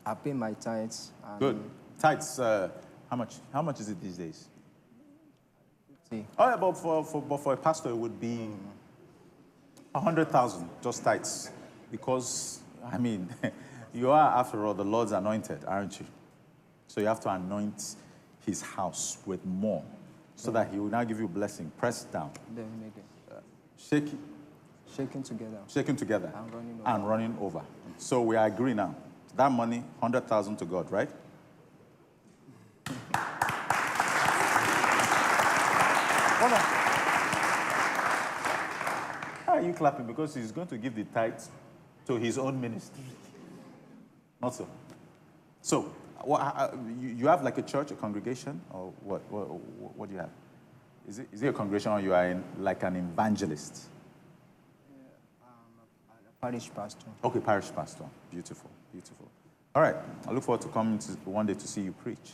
I pay my tithes. Good. Tithes, how much is it these days? See. Oh, yeah, but for a pastor, it would be 100,000, just tithes. Because, I mean, you are, after all, the Lord's anointed, aren't you? So you have to anoint his house with more, so that he will now give you a blessing. Press down. Shake it. Shaking together. Shaking together. And running over. So we agree now. That money, 100,000 to God, right? Hold on. Why are you clapping? Because he's going to give the tithes to his own ministry. Not so. So, you have like a church, a congregation, or what? What do you have? Is it a congregation, or you are like an evangelist? Parish pastor. Okay, parish pastor. Beautiful, beautiful. All right, I look forward to coming one day to see you preach.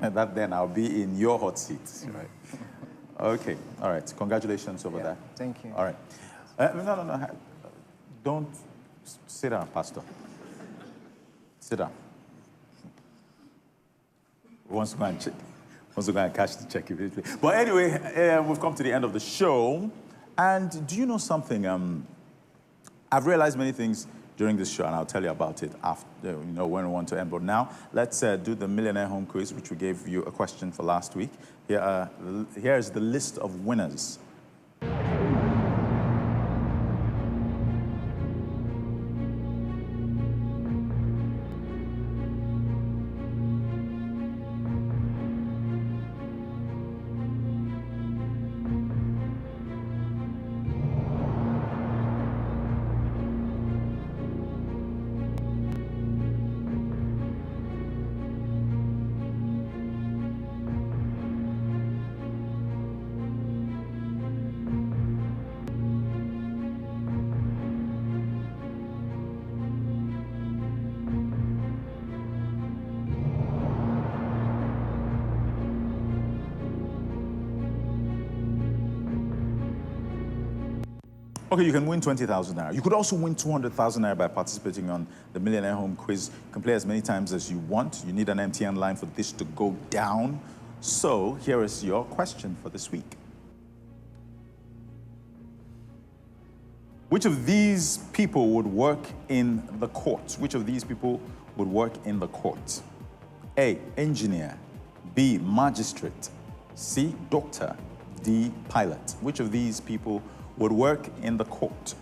That then I'll be in your hot seat, right? Okay, all right. Congratulations over there. Thank you. All right. No. Don't sit down, pastor. Sit down. Wants to go and check. Wants to go and catch the check immediately. But anyway, we've come to the end of the show. And do you know something? I've realized many things during this show, and I'll tell you about it after, when we want to end. But now, let's do the Millionaire Home Quiz, which we gave you a question for last week. Here is the list of winners. Okay, you can win 20,000 naira. You could also win 200,000 naira by participating on the Millionaire Home Quiz. You can play as many times as you want. You need an MTN line for this to go down. So here is your question for this week. Which of these people would work in the court? Which of these people would work in the court? A, engineer. B, magistrate. C, doctor. D, pilot. Which of these people would work in the court?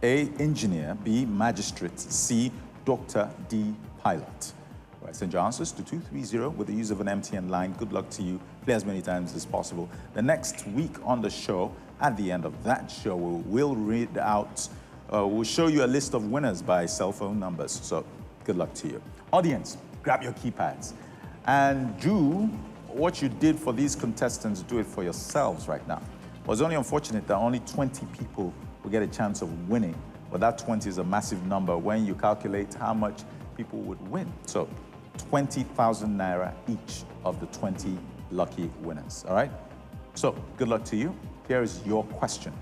A, engineer. B, magistrate. C, doctor. D, pilot. All right, send your answers to 230 with the use of an MTN line. Good luck to you. Play as many times as possible. The next week on the show, at the end of that show, we'll read out, we'll show you a list of winners by cell phone numbers. So good luck to you. Audience, grab your keypads and do what you did for these contestants. Do it for yourselves right now. It was only unfortunate that only 20 people will get a chance of winning, but that 20 is a massive number when you calculate how much people would win. So 20,000 naira each of the 20 lucky winners, all right? So good luck to you. Here is your question.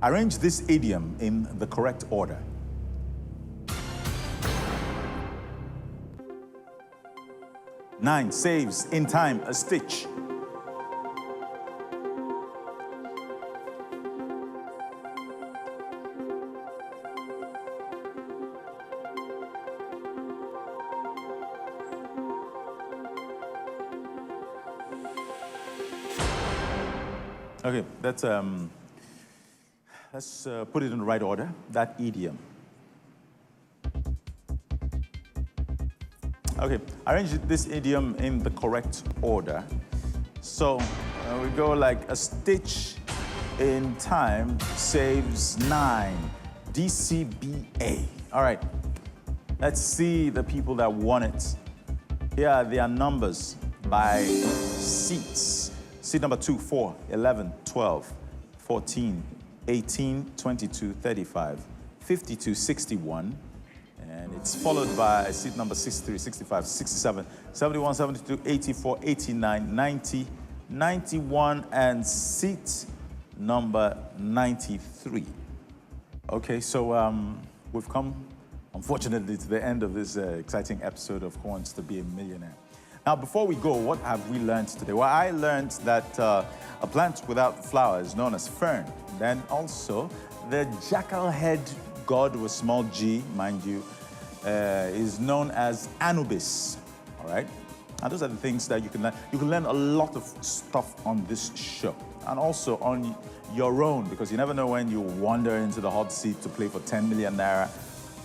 Arrange this idiom in the correct order. Nine, saves in time a stitch. Okay, let's put it in the right order, that idiom. Okay, arrange this idiom in the correct order. So we go like a stitch in time saves 9, DCBA. All right, let's see the people that won it. Here are their numbers by seats. Seat number 2, 4, 11, 12, 14, 18, 22, 35, 52, 61. And it's followed by seat number 63, 65, 67, 71, 72, 84, 89, 90, 91, and seat number 93. Okay, so we've come unfortunately, to the end of this exciting episode of Who Wants to Be a Millionaire. Now, before we go, what have we learned today? Well, I learned that a plant without flower is known as fern. Then also, the jackal head god with small g, mind you, is known as Anubis, all right? And those are the things that you can learn. You can learn a lot of stuff on this show and also on your own, because you never know when you wander into the hot seat to play for 10 million naira.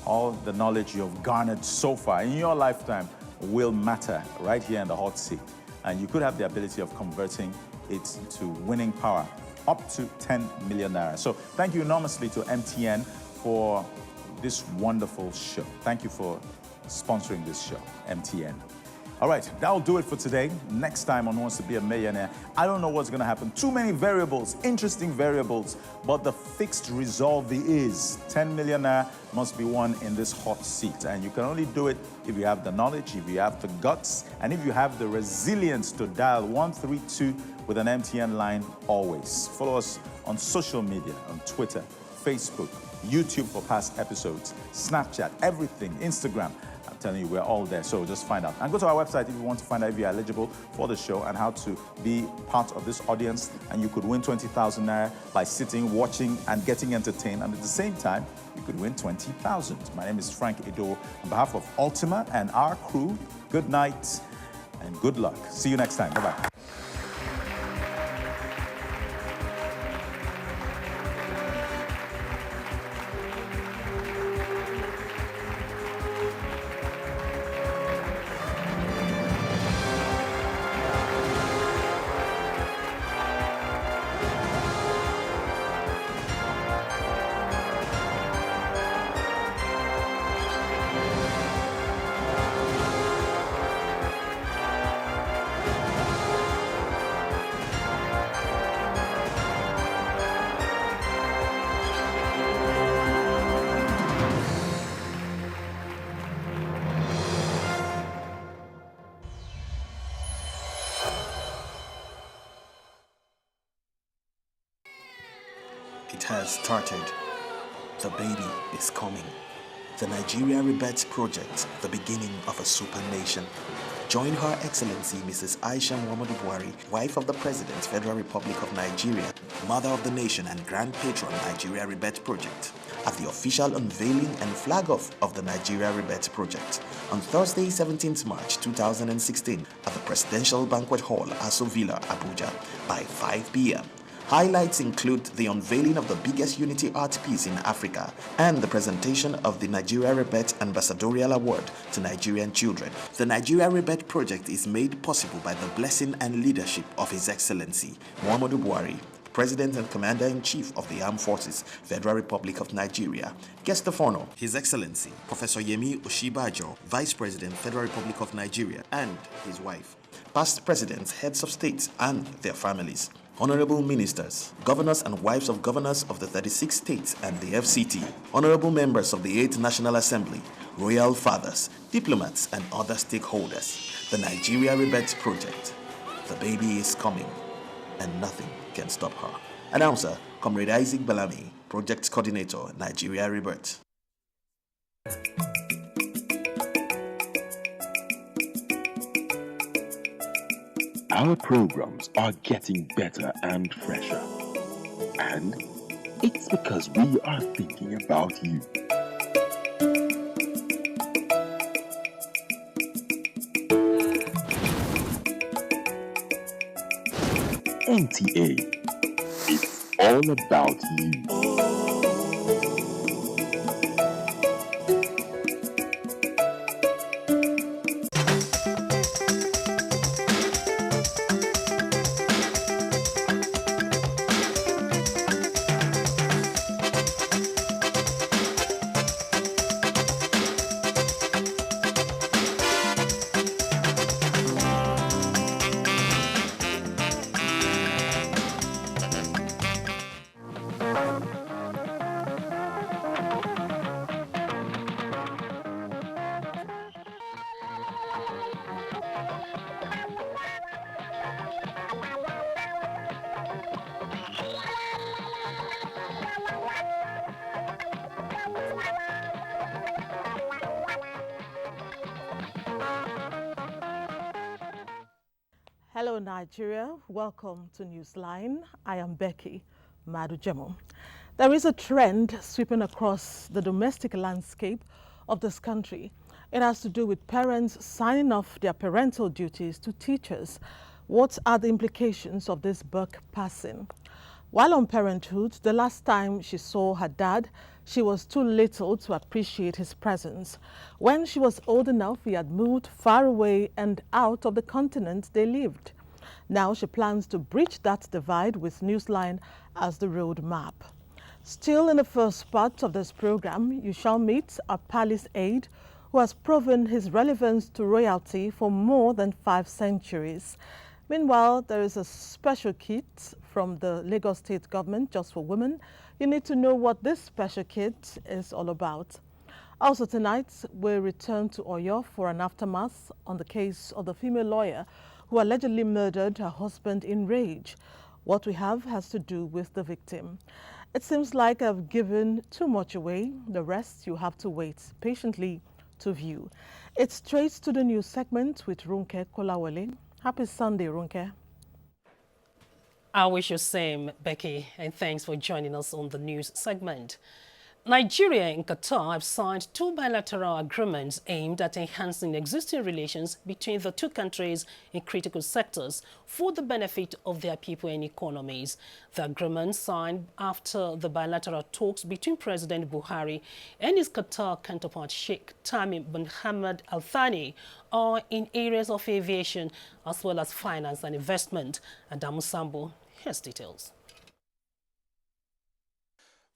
All the knowledge you have garnered so far in your lifetime will matter right here in the hot seat. And you could have the ability of converting it to winning power up to 10 million naira. So thank you enormously to MTN for this wonderful show. Thank you for sponsoring this show, MTN. All right, that'll do it for today. Next time on Who Wants to Be a Millionaire, I don't know what's going to happen. Too many variables, interesting variables, but the fixed resolve is 10 million naira must be won in this hot seat. And you can only do it if you have the knowledge, if you have the guts, and if you have the resilience to dial 132 with an MTN line always. Follow us on social media, on Twitter, Facebook, YouTube for past episodes, Snapchat, everything, Instagram. I'm telling you, we're all there, so just find out. And go to our website if you want to find out if you're eligible for the show and how to be part of this audience. And you could win 20,000 naira by sitting, watching, and getting entertained. And at the same time, you could win 20,000. My name is Frank Edo. On behalf of Ultima and our crew, good night and good luck. See you next time. Bye-bye. It has started. The baby is coming. The Nigeria Rebirth Project, the beginning of a super nation. Join Her Excellency Mrs. Aisha Muhammadu Buhari, wife of the President, Federal Republic of Nigeria, mother of the nation and grand patron Nigeria Rebirth Project, at the official unveiling and flag-off of the Nigeria Rebirth Project on Thursday, 17th March 2016 at the Presidential Banquet Hall, Aso Villa, Abuja by 5 p.m. Highlights include the unveiling of the biggest unity art piece in Africa and the presentation of the Nigeria Rebirth Ambassadorial Award to Nigerian children. The Nigeria Rebirth Project is made possible by the blessing and leadership of His Excellency Muhammadu Buhari, President and Commander-in-Chief of the Armed Forces, Federal Republic of Nigeria. Guest of honor, His Excellency Professor Yemi Oshibajo, Vice President, Federal Republic of Nigeria, and his wife. Past presidents, heads of states, and their families. Honorable Ministers, Governors and Wives of Governors of the 36 states and the FCT, Honorable Members of the 8th National Assembly, Royal Fathers, diplomats and other stakeholders. The Nigeria Rebirth Project. The baby is coming, and nothing can stop her. Announcer, Comrade Isaac Balami, Project Coordinator, Nigeria Rebirth. Our programs are getting better and fresher. And it's because we are thinking about you. NTA, it's all about you. Hello, Nigeria. Welcome to Newsline. I am Becky Madujemo. There is a trend sweeping across the domestic landscape of this country. It has to do with parents signing off their parental duties to teachers. What are the implications of this buck passing? While on parenthood, the last time she saw her dad, she was too little to appreciate his presence. When she was old enough, he had moved far away and out of the continent they lived. Now she plans to bridge that divide with Newsline as the road map. Still in the first part of this program, you shall meet a palace aide who has proven his relevance to royalty for more than 5 centuries. Meanwhile, there is a special kit from the Lagos State government just for women. You need to know what this special kit is all about. Also tonight, we return to Oyo for an aftermath on the case of the female lawyer who allegedly murdered her husband in rage. What we have has to do with the victim. It seems like I've given too much away. The rest you have to wait patiently to view. It's straight to the news segment with Runke Kolawole. Happy Sunday, Runke. I wish you the same, Becky, and thanks for joining us on the news segment. Nigeria and Qatar have signed 2 bilateral agreements aimed at enhancing existing relations between the 2 countries in critical sectors for the benefit of their people and economies. The agreements signed after the bilateral talks between President Buhari and his Qatar counterpart Sheikh Tamim bin Hamad Al Thani are in areas of aviation as well as finance and investment. Adamu Sambo has details.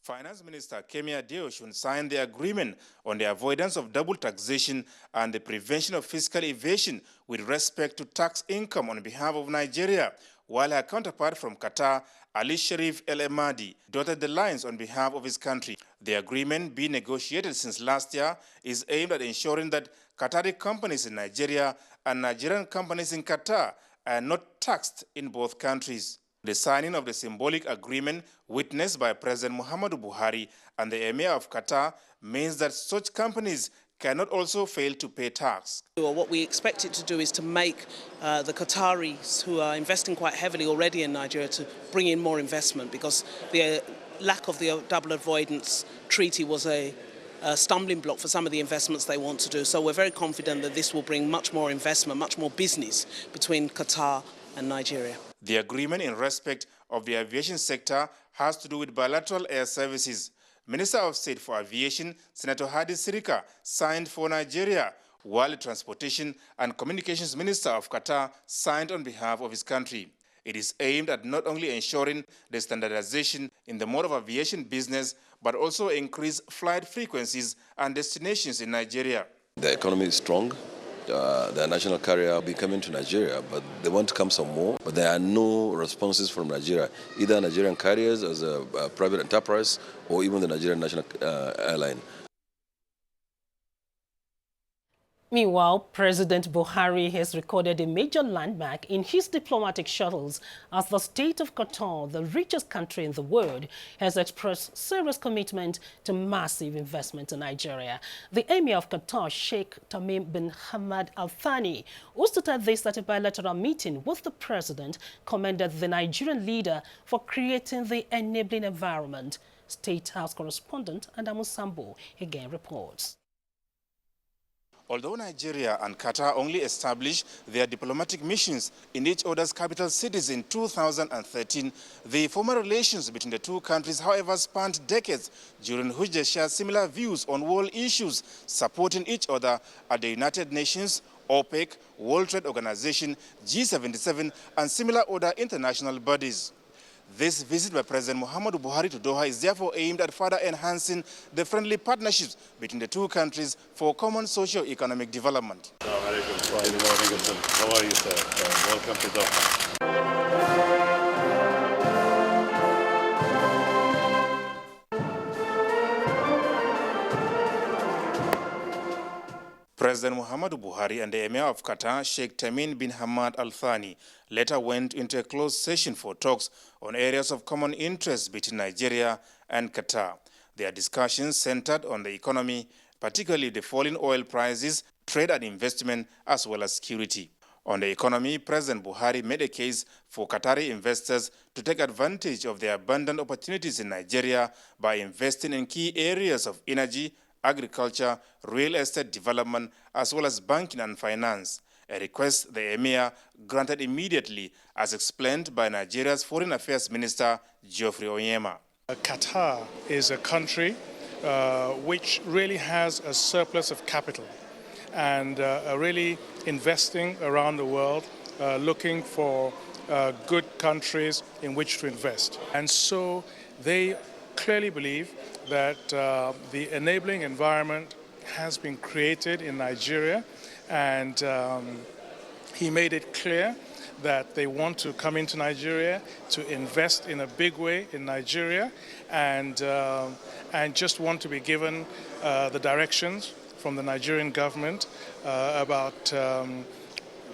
Finance Minister Kemi Adeosun signed the agreement on the avoidance of double taxation and the prevention of fiscal evasion with respect to tax income on behalf of Nigeria, while her counterpart from Qatar, Ali Sharif El Emadi, dotted the lines on behalf of his country. The agreement, being negotiated since last year, is aimed at ensuring that Qatari companies in Nigeria and Nigerian companies in Qatar are not taxed in both countries. The signing of the symbolic agreement witnessed by President Muhammadu Buhari and the Emir of Qatar means that such companies cannot also fail to pay tax. What we expect it to do is to make the Qataris, who are investing quite heavily already in Nigeria, to bring in more investment, because the lack of the double avoidance treaty was a stumbling block for some of the investments they want to do. So we're very confident that this will bring much more investment, much more business between Qatar and Nigeria. The agreement in respect of the aviation sector has to do with bilateral air services. Minister of State for Aviation, Senator Hadi Sirika, signed for Nigeria, while the Transportation and Communications Minister of Qatar signed on behalf of his country. It is aimed at not only ensuring the standardization in the mode of aviation business, but also increase flight frequencies and destinations in Nigeria. The economy is strong. The national carrier will be coming to Nigeria, but they want to come some more. But there are no responses from Nigeria, either Nigerian carriers as a private enterprise or even the Nigerian national airline. Meanwhile, President Buhari has recorded a major landmark in his diplomatic shuttles as the state of Qatar, the richest country in the world, has expressed serious commitment to massive investment in Nigeria. The Emir of Qatar, Sheikh Tamim bin Hamad Al Thani, who started this at a bilateral meeting with the president, commended the Nigerian leader for creating the enabling environment. State House correspondent Adamu Sambo again reports. Although Nigeria and Qatar only established their diplomatic missions in each other's capital cities in 2013, the former relations between the 2 countries, however, spanned decades, during which they shared similar views on world issues, supporting each other at the United Nations, OPEC, World Trade Organization, G77, and similar other international bodies. This visit by President Muhammadu Buhari to Doha is therefore aimed at further enhancing the friendly partnerships between the 2 countries for common socio-economic development. How are you, sir? Welcome to Doha. President Muhammadu Buhari and the Emir of Qatar, Sheikh Tamim bin Hamad Al Thani, later went into a closed session for talks on areas of common interest between Nigeria and Qatar. Their discussions centered on the economy, particularly the falling oil prices, trade and investment, as well as security. On the economy, President Buhari made a case for Qatari investors to take advantage of the abundant opportunities in Nigeria by investing in key areas of energy, agriculture, real estate development, as well as banking and finance, a request the Emir granted immediately, as explained by Nigeria's Foreign Affairs Minister, Geoffrey Onyema. Qatar is a country which really has a surplus of capital and are really investing around the world, looking for good countries in which to invest. And so they clearly believe that the enabling environment has been created in Nigeria, and he made it clear that they want to come into Nigeria to invest in a big way in Nigeria, and just want to be given the directions from the Nigerian government about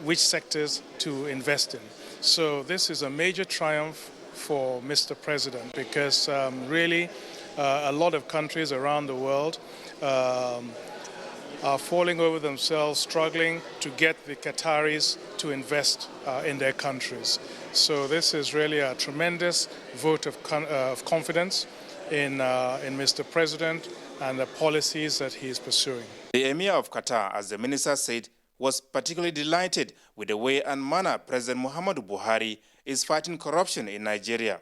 which sectors to invest in. So this is a major triumph for Mr. President, because really a lot of countries around the world are falling over themselves, struggling to get the Qataris to invest in their countries. So this is really a tremendous vote of confidence in Mr. President and the policies that he is pursuing. The Emir of Qatar, as the minister said, was particularly delighted with the way and manner President Muhammadu Buhari is fighting corruption in Nigeria.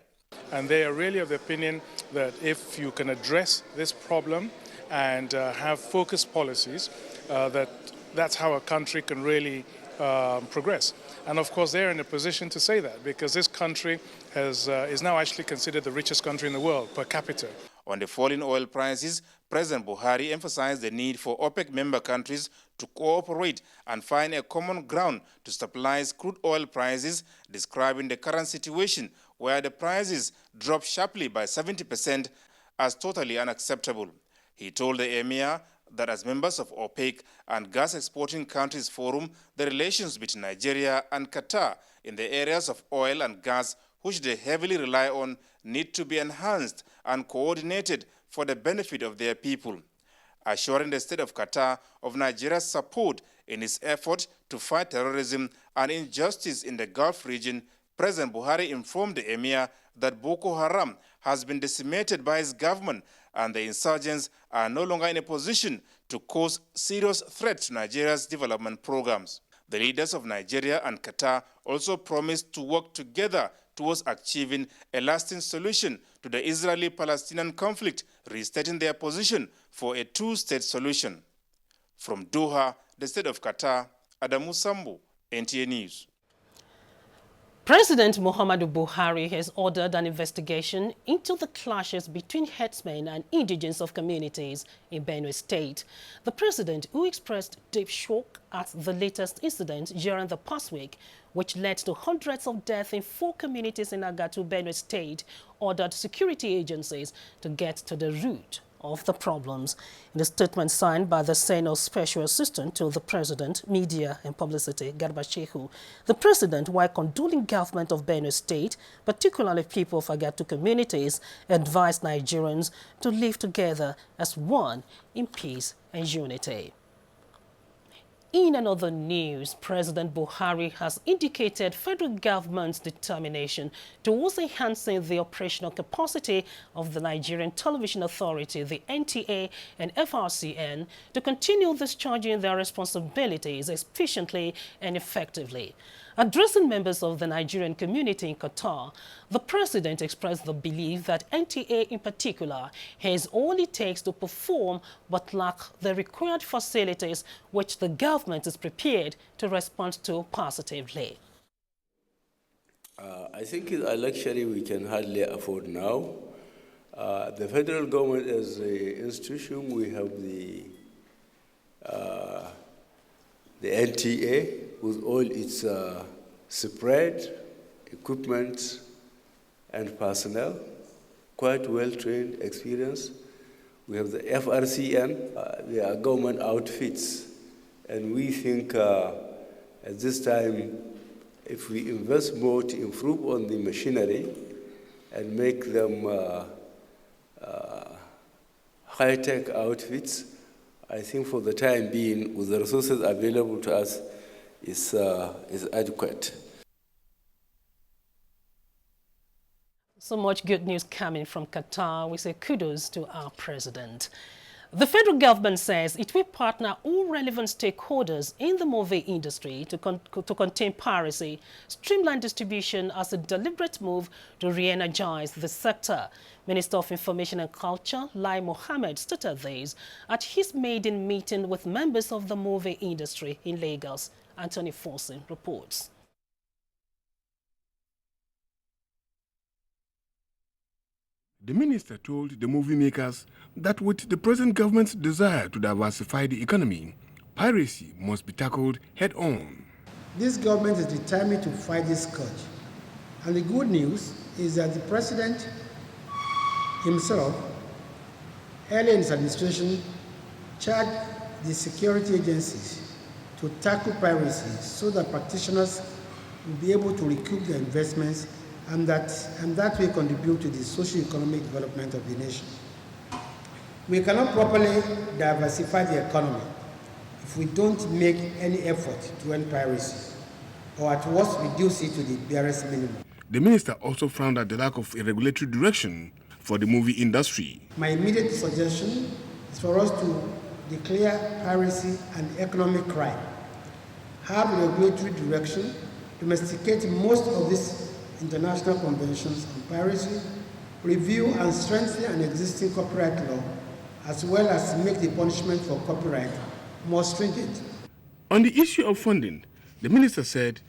And they are really of the opinion that if you can address this problem and have focused policies, that's how a country can really progress. And of course, they're in a position to say that, because this country is now actually considered the richest country in the world per capita. On the falling oil prices, President Buhari emphasized the need for OPEC member countries to cooperate and find a common ground to stabilize crude oil prices, describing the current situation where the prices dropped sharply by 70% as totally unacceptable. He told the Emir that as members of OPEC and Gas Exporting Countries Forum, the relations between Nigeria and Qatar in the areas of oil and gas, which they heavily rely on, need to be enhanced and coordinated for the benefit of their people. Assuring the state of Qatar of Nigeria's support in its effort to fight terrorism and injustice in the Gulf region, President Buhari informed the Emir that Boko Haram has been decimated by his government and the insurgents are no longer in a position to cause serious threat to Nigeria's development programs. The leaders of Nigeria and Qatar also promised to work together towards achieving a lasting solution to the Israeli-Palestinian conflict, restating their position for a two-state solution. From Doha, the state of Qatar, Adamu Sambo, NTA News. President Muhammadu Buhari has ordered an investigation into the clashes between herdsmen and indigents of communities in Benue State. The president, who expressed deep shock at the latest incident during the past week, which led to hundreds of deaths in 4 communities in Agatu, Benue State, ordered security agencies to get to the root of the problems. In a statement signed by the Senate Special Assistant to the President, Media and Publicity, Garba Shehu, the President, while condoling government of Benue State, particularly people of Agatu communities, advised Nigerians to live together as one in peace and unity. In another news, President Buhari has indicated federal government's determination towards enhancing the operational capacity of the Nigerian Television Authority, the NTA and FRCN, to continue discharging their responsibilities efficiently and effectively. Addressing members of the Nigerian community in Qatar, the president expressed the belief that NTA in particular has all it takes to perform but lack the required facilities which the government is prepared to respond to positively. I think it's a luxury we can hardly afford now. The federal government as an institution, we have the NTA with all its spread, equipment, and personnel, quite well-trained, experienced. We have the FRCN, they are government outfits, and we think at this time, if we invest more to improve on the machinery and make them high-tech outfits, I think for the time being, with the resources available to us, is adequate. So much good news coming from Qatar. We say kudos to our president. The federal government says it will partner all relevant stakeholders in the movie industry to contain piracy, streamline distribution as a deliberate move to re-energize the sector. Minister of Information and Culture, Lai Mohammed, stated this at his maiden meeting with members of the movie industry in Lagos. Anthony Forson reports. The minister told the movie makers that with the present government's desire to diversify the economy, piracy must be tackled head-on. This government is determined to fight this scourge. And the good news is that the president himself, early in his administration, charged the security agencies to tackle piracy so that practitioners will be able to recoup their investments and that will contribute to the socio-economic development of the nation. We cannot properly diversify the economy if we don't make any effort to end piracy, or at worst reduce it to the barest minimum. The minister also frowned at the lack of a regulatory direction for the movie industry. My immediate suggestion is for us to declare piracy an economic crime, have regulatory direction, domesticate most of these international conventions on piracy, review and strengthen an existing copyright law, as well as make the punishment for copyright more stringent. On the issue of funding, the minister said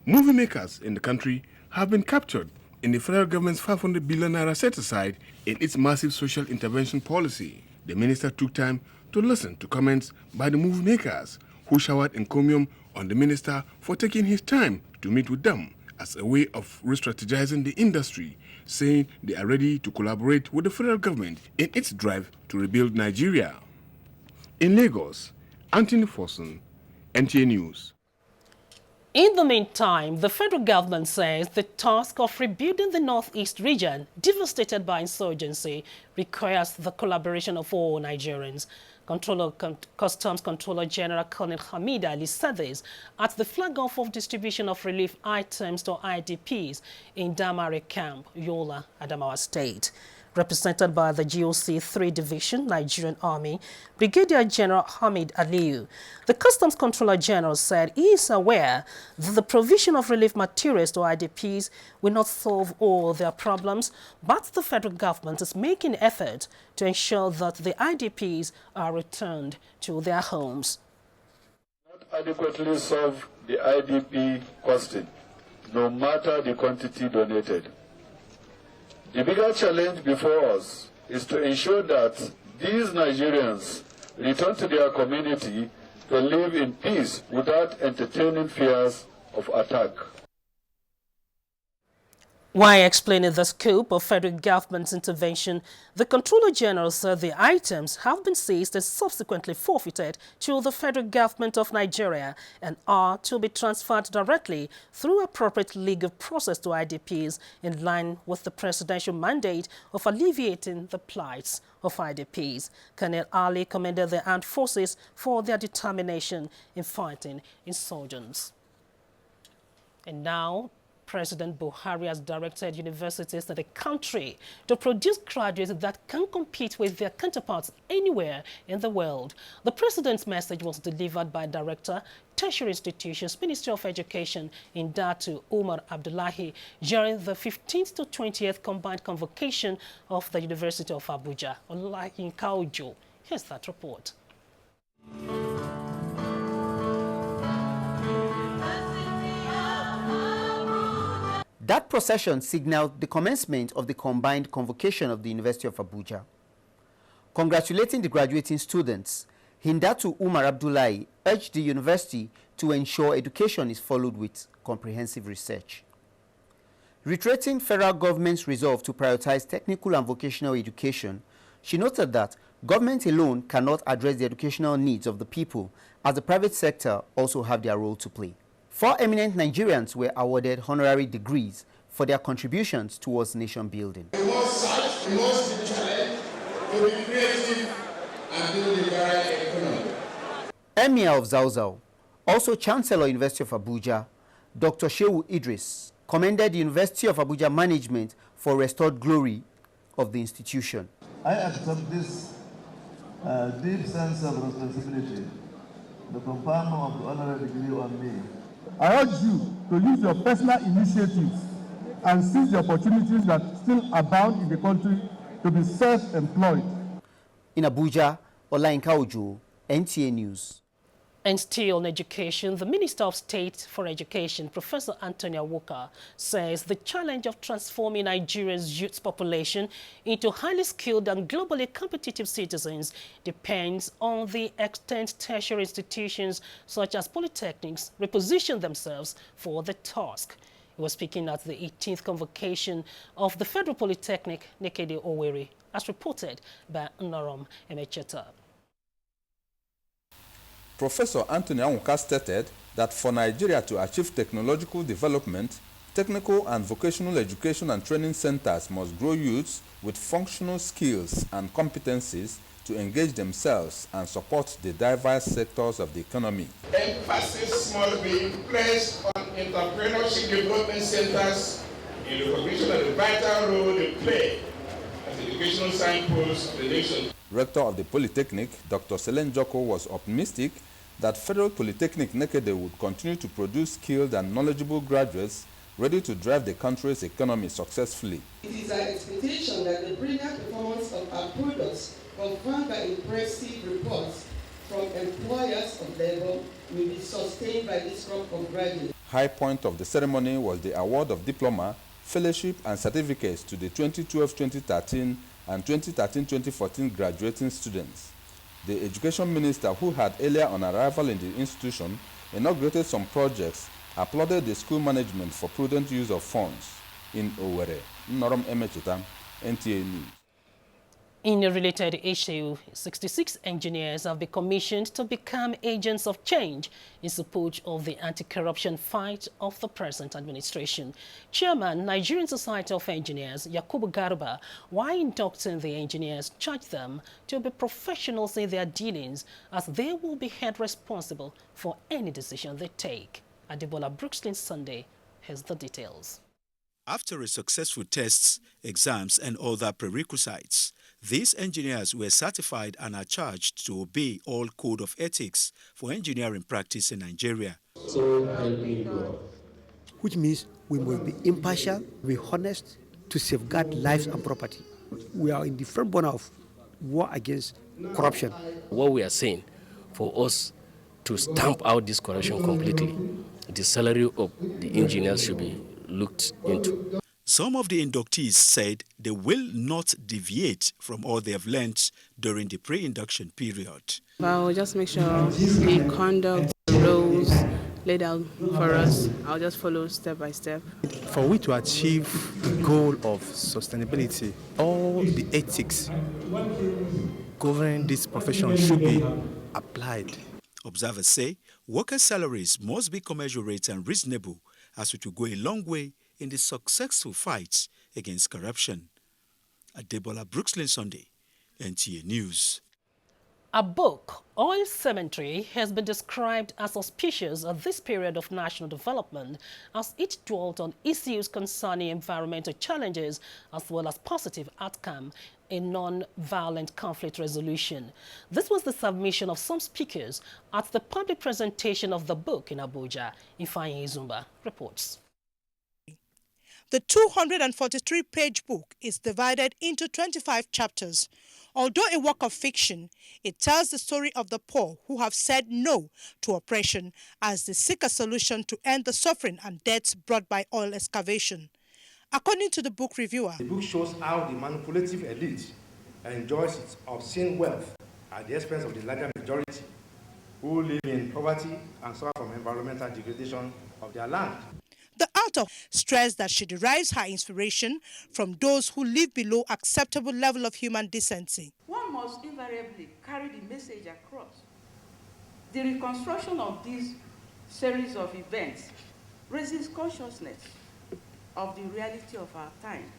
movie makers in the country have been captured in the federal government's 500 billion naira set aside in its massive social intervention policy. The minister took time to listen to comments by the movie makers, who showered encomium on the minister for taking his time to meet with them as a way of re-strategizing the industry, saying they are ready to collaborate with the federal government in its drive to rebuild Nigeria. In Lagos, Anthony Forson, NTA News. In the meantime, the federal government says the task of rebuilding the northeast region, devastated by insurgency, requires the collaboration of all Nigerians. Customs Controller General Colonel Hamid Ali said this at the flag-off of distribution of relief items to IDPs in Damari Camp, Yola, Adamawa State. Represented by the GOC 3 Division, Nigerian Army, Brigadier General Hamid Aliyu. The Customs Controller General said he is aware that the provision of relief materials to IDPs will not solve all their problems, but the federal government is making efforts to ensure that the IDPs are returned to their homes. Not adequately solve the IDP question, no matter the quantity donated. The bigger challenge before us is to ensure that these Nigerians return to their community to live in peace without entertaining fears of attack. While explaining the scope of federal government's intervention, the Controller General said the items have been seized and subsequently forfeited to the federal government of Nigeria and are to be transferred directly through appropriate legal process to IDPs in line with the presidential mandate of alleviating the plights of IDPs. Colonel Ali commended the armed forces for their determination in fighting insurgents. And now, President Buhari has directed universities in the country to produce graduates that can compete with their counterparts anywhere in the world. The president's message was delivered by Director, Tertiary Institutions, Ministry of Education in Datu Umar Abdullahi during the 15th to 20th combined convocation of the University of Abuja. Olayinka Ojo, here's that report. That procession signaled the commencement of the combined convocation of the University of Abuja. Congratulating the graduating students, Hindatu Umar Abdullahi urged the university to ensure education is followed with comprehensive research. Reiterating federal government's resolve to prioritize technical and vocational education, she noted that government alone cannot address the educational needs of the people, as the private sector also have their role to play. 4 eminent Nigerians were awarded honorary degrees for their contributions towards nation building. We must search, we must be challenged to be creative and build a viral economy. Emir of Zauzau Also, Chancellor, University of Abuja, Dr. Shehu Idris, commended the University of Abuja management for restored glory of the institution. I accept this deep sense of responsibility, the conferment of the honorary degree on me. I urge you to use your personal initiatives and seize the opportunities that still abound in the country to be self-employed. In Abuja, Olayinka Ojo, NTA News. And still on education, the Minister of State for Education, Professor Anthony Walker, says the challenge of transforming Nigeria's youth population into highly skilled and globally competitive citizens depends on the extent tertiary institutions such as polytechnics reposition themselves for the task. He was speaking at the 18th convocation of the Federal Polytechnic, Nekede Owerri, as reported by Norom Emecheta. Professor Anthony Anwuka stated that for Nigeria to achieve technological development, technical and vocational education and training centers must grow youths with functional skills and competencies to engage themselves and support the diverse sectors of the economy. Emphasis must be placed on entrepreneurship development centers in recognition of the vital role they play as educational signposts of the nation. Rector of the Polytechnic, Dr. Selen Joko, was optimistic that Federal Polytechnic Nekede would continue to produce skilled and knowledgeable graduates ready to drive the country's economy successfully. It is our expectation that the brilliant performance of our products, confirmed by impressive reports from employers of labor, will be sustained by this crop of graduates. High point of the ceremony was the award of diploma, fellowship and certificates to the 2012-2013 and 2013-2014 graduating students. The Education Minister, who had earlier on arrival in the institution inaugurated some projects, applauded the school management for prudent use of funds. In Owerri, Norom Emecheta, NTA News. In a related issue, 66 engineers have been commissioned to become agents of change in support of the anti-corruption fight of the present administration. Chairman, Nigerian Society of Engineers, Yakubu Garba, while inducting the engineers, charged them to be professionals in their dealings as they will be held responsible for any decision they take. Adebola Brookslyn Sunday has the details. After a successful tests, exams and other prerequisites, these engineers were certified and are charged to obey all code of ethics for engineering practice in Nigeria. So help me God. Which means we must be impartial, be honest, to safeguard lives and property. We are in the front burner of war against corruption. What we are saying, for us to stamp out this corruption completely, the salary of the engineers should be looked into. Some of the inductees said they will not deviate from all they have learnt during the pre-induction period. I'll just make sure the conduct, the rules laid out for us, I'll just follow step by step. For we to achieve the goal of sustainability, all the ethics governing this profession should be applied. Observers say workers' salaries must be commensurate and reasonable, as it will go a long way in the successful fight against corruption. Adebola Brookslyn Sunday, NTA News. A book, Oil Cemetery, has been described as auspicious at this period of national development as it dwelt on issues concerning environmental challenges as well as positive outcome in non-violent conflict resolution. This was the submission of some speakers at the public presentation of the book in Abuja. Ifeanyi Izumba reports. The 243-page book is divided into 25 chapters. Although a work of fiction, it tells the story of the poor who have said no to oppression as they seek a solution to end the suffering and deaths brought by oil excavation. According to the book reviewer, the book shows how the manipulative elite enjoys its obscene wealth at the expense of the larger majority who live in poverty and suffer from environmental degradation of their land. The author stressed that she derives her inspiration from those who live below acceptable level of human decency. One must invariably carry the message across. The reconstruction of this series of events raises consciousness of the reality of our times.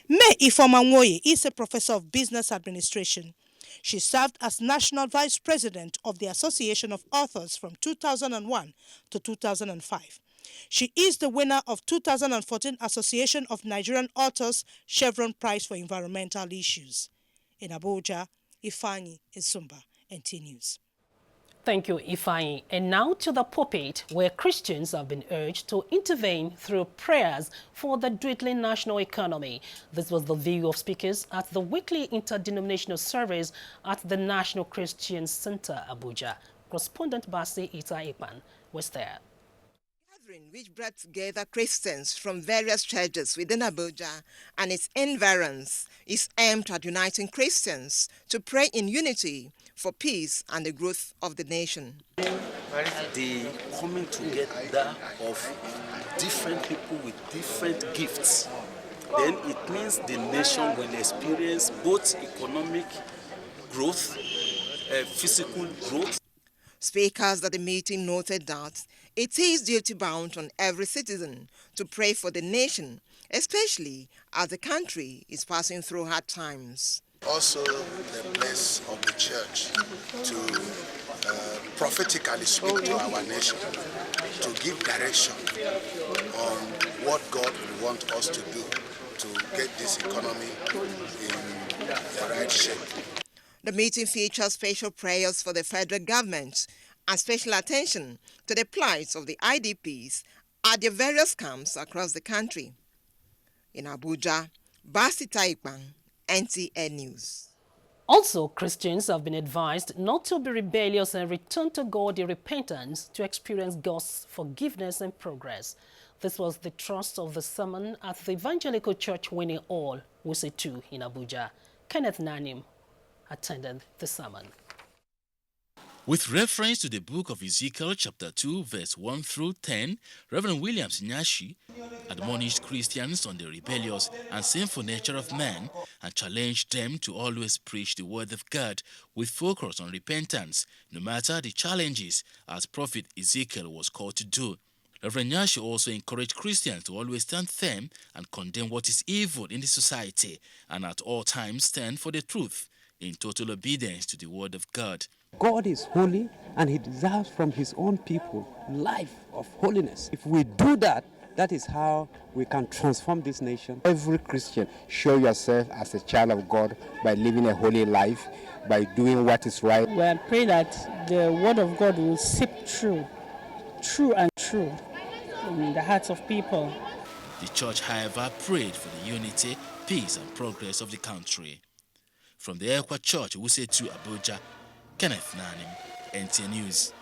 May Ifeoma Nwoye is a professor of business administration. She served as National Vice President of the Association of Authors from 2001 to 2005. She is the winner of 2014 Association of Nigerian Authors Chevron Prize for Environmental Issues. In Abuja, Ifeanyi Isumba, NTA News. Thank you, Ifeanyi. And now to the pulpit, where Christians have been urged to intervene through prayers for the dwindling national economy. This was the view of speakers at the weekly interdenominational service at the National Christian Center, Abuja. Correspondent Basi Ita Ekman was there. Which brought together Christians from various churches within Abuja and its environs is aimed at uniting Christians to pray in unity for peace and the growth of the nation. The coming together of different people with different gifts, then it means the nation will experience both economic growth, physical growth. Speakers at the meeting noted that it is duty-bound on every citizen to pray for the nation, especially as the country is passing through hard times. Also, the place of the church to prophetically speak to our nation, to give direction on what God will want us to do to get this economy in the right shape. The meeting features special prayers for the federal government and special attention to the plight of the IDPs at their various camps across the country. In Abuja, Basi Taikpan, NTA News. Also, Christians have been advised not to be rebellious and return to God in repentance to experience God's forgiveness and progress. This was the thrust of the sermon at the Evangelical Church Winning All, Wuse 2 in Abuja. Kenneth Nanim attended the sermon. With reference to the book of Ezekiel chapter 2 verse 1 through 10, Reverend Williams Nyashi admonished Christians on the rebellious and sinful nature of man and challenged them to always preach the word of God with focus on repentance, no matter the challenges, as Prophet Ezekiel was called to do. Reverend Nyashi also encouraged Christians to always stand firm and condemn what is evil in the society and at all times stand for the truth in total obedience to the word of God. God is holy and he deserves from his own people life of holiness. If we do that, that is how we can transform this nation. Every Christian, show yourself as a child of God by living a holy life, by doing what is right. We pray that the word of God will seep through and true in the hearts of people. The church, however, prayed for the unity, peace and progress of the country. From the Ekwa Church, Wuse 2 Abuja, Kenneth Nanim, NTA News.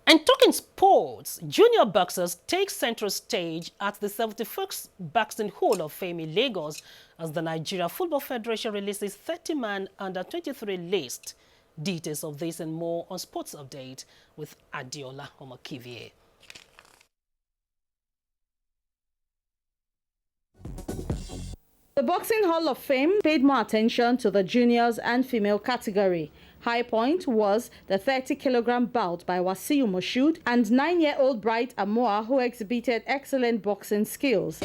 And talking sports, junior boxers take central stage at the 71st Boxing Hall of Fame in Lagos as the Nigeria Football Federation releases 30-man under-23 list. Details of this and more on Sports Update with Adiola Omakivie. The Boxing Hall of Fame paid more attention to the juniors and female category. High point was the 30-kilogram bout by Wasiu Moshood and 9-year-old Bright Amoa, who exhibited excellent boxing skills.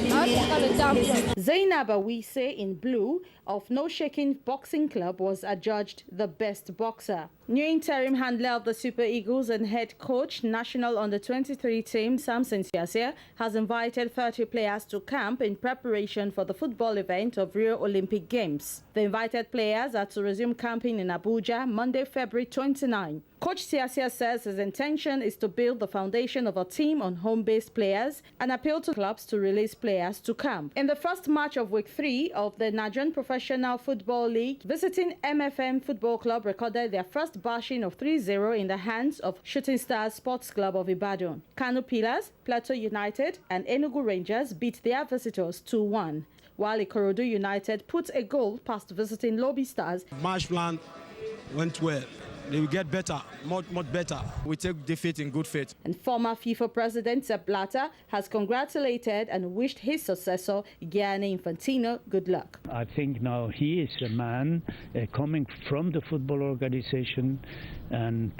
Zainab Awise in blue of No Shaking Boxing Club was adjudged the best boxer. New interim handler of the Super Eagles and head coach, National Under-23 team Samson Siasia, has invited 30 players to camp in preparation for the football event of Rio Olympic Games. The invited players are to resume camping in Abuja Monday, February 29. Coach Siasia says his intention is to build the foundation of a team on home-based players and appeal to clubs to release players to camp. In the first match of Week 3 of the Nigerian Professional Football League, visiting MFM Football Club recorded their first bashing of 3-0 in the hands of Shooting Stars Sports Club of Ibadan. Kano Pillars, Plateau United and Enugu Rangers beat their visitors 2-1, while Ikorodu United put a goal past visiting Lobby Stars. Match plan went well. They will get better, much better. We take defeat in good faith. And former FIFA President Sepp Blatter has congratulated and wished his successor, Gianni Infantino, good luck. I think now he is a man coming from the football organization, and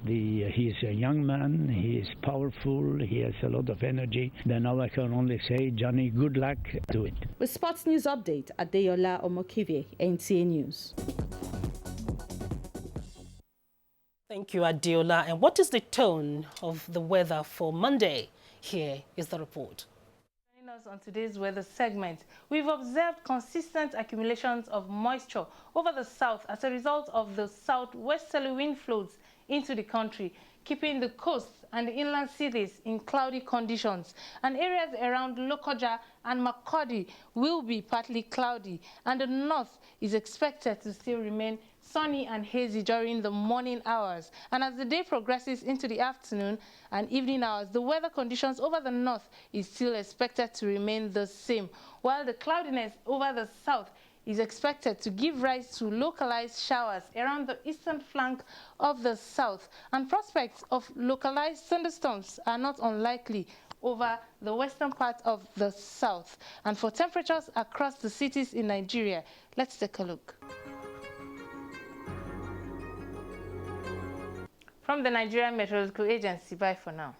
he is a young man, he is powerful, he has a lot of energy. Then now I can only say, Johnny, good luck, do it. With Sports News Update, Adeyola Omokive, NTA News. Thank you, Adiola. And what is the tone of the weather for Monday? Here is the report. Joining us on today's weather segment, we've observed consistent accumulations of moisture over the south as a result of the southwesterly wind flows into the country, keeping the coast and the inland cities in cloudy conditions. And areas around Lokoja and Makurdi will be partly cloudy, and the north is expected to still remain sunny and hazy during the morning hours. And as the day progresses into the afternoon and evening hours, the weather conditions over the north is still expected to remain the same, while the cloudiness over the south is expected to give rise to localized showers around the eastern flank of the south, and prospects of localized thunderstorms are not unlikely over the western part of the south. And for temperatures across the cities in Nigeria, let's take a look. From the Nigerian Meteorological Agency, bye for now.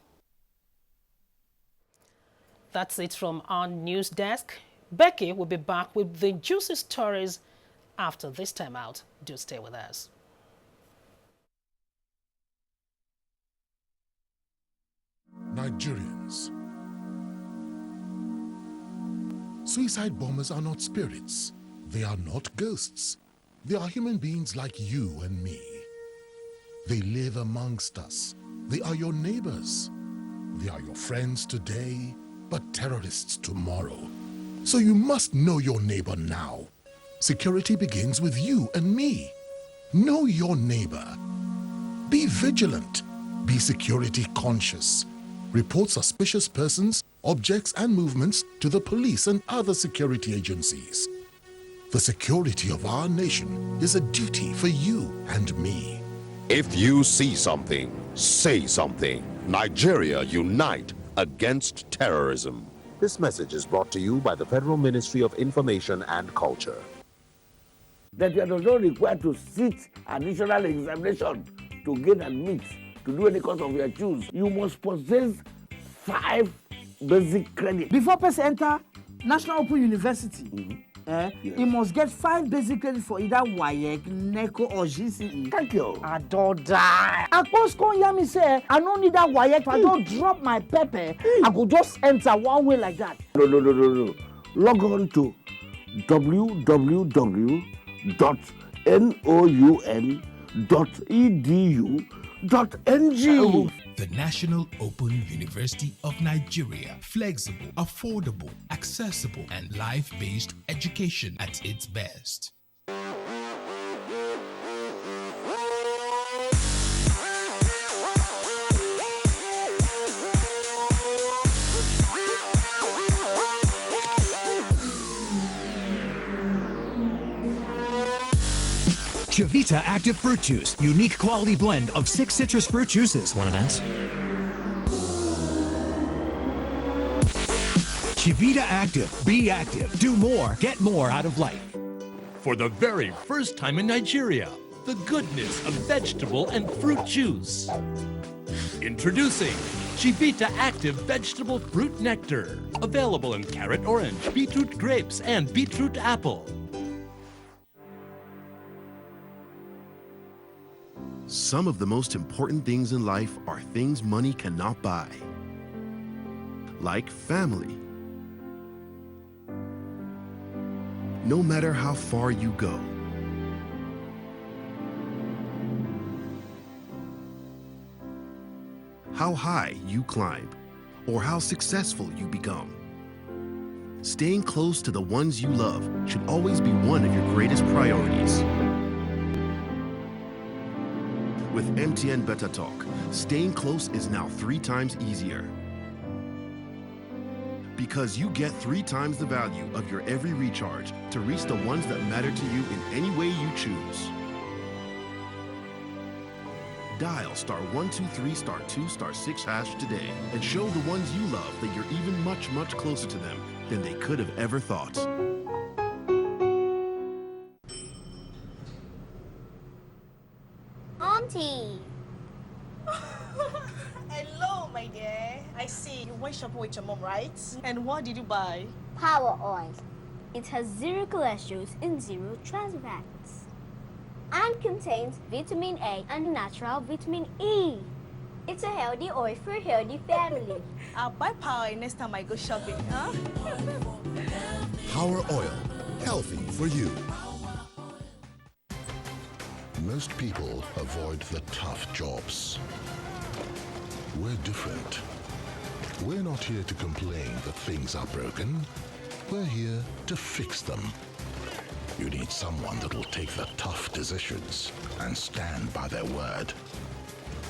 That's it from our news desk. Becky will be back with the juicy stories after this time out. Do stay with us. Nigerians. Suicide bombers are not spirits. They are not ghosts. They are human beings like you and me. They live amongst us. They are your neighbors. They are your friends today, but terrorists tomorrow. So you must know your neighbor now. Security begins with you and me. Know your neighbor. Be vigilant. Be security conscious. Report suspicious persons, objects, and movements to the police and other security agencies. The security of our nation is a duty for you and me. If you see something, say something. Nigeria, unite against terrorism. This message is brought to you by the Federal Ministry of Information and Culture. That you are not required to sit additional examination to gain admit to do any course of your choose. You must possess 5 basic credits. Before person enter National Open University, you must get 5 basic credits for either WAEC, NECO, or GCE. Thank you. I don't die. I post come hear me say, I don't need that WAEC. I don't drop my pepper. I could just enter one way like that. No. Log on to www.noun.edu.ng. The National Open University of Nigeria. Flexible, affordable, accessible, and life-based education at its best. Chivita Active Fruit Juice. Unique quality blend of 6 citrus fruit juices. Want to dance? Chivita Active. Be active. Do more. Get more out of life. For the very first time in Nigeria, the goodness of vegetable and fruit juice. Introducing Chivita Active Vegetable Fruit Nectar. Available in carrot orange, beetroot grapes, and beetroot apple. Some of the most important things in life are things money cannot buy. Like family. No matter how far you go, how high you climb, or how successful you become, staying close to the ones you love should always be one of your greatest priorities. With MTN Better Talk, staying close is now 3 times easier. Because you get 3 times the value of your every recharge to reach the ones that matter to you in any way you choose. Dial *123*2*6# today and show the ones you love that you're even much, much closer to them than they could have ever thought. Auntie! Hello, my dear. I see you went shopping with your mom, right? And what did you buy? Power oil. It has 0 cholesterol and 0 trans fats. and contains vitamin A and natural vitamin E. It's a healthy oil for a healthy family. I'll buy Power Oil next time I go shopping, huh? Power Oil, healthy for you. Most people avoid the tough jobs. We're different. We're not here to complain that things are broken. We're here to fix them. You need someone that will take the tough decisions and stand by their word.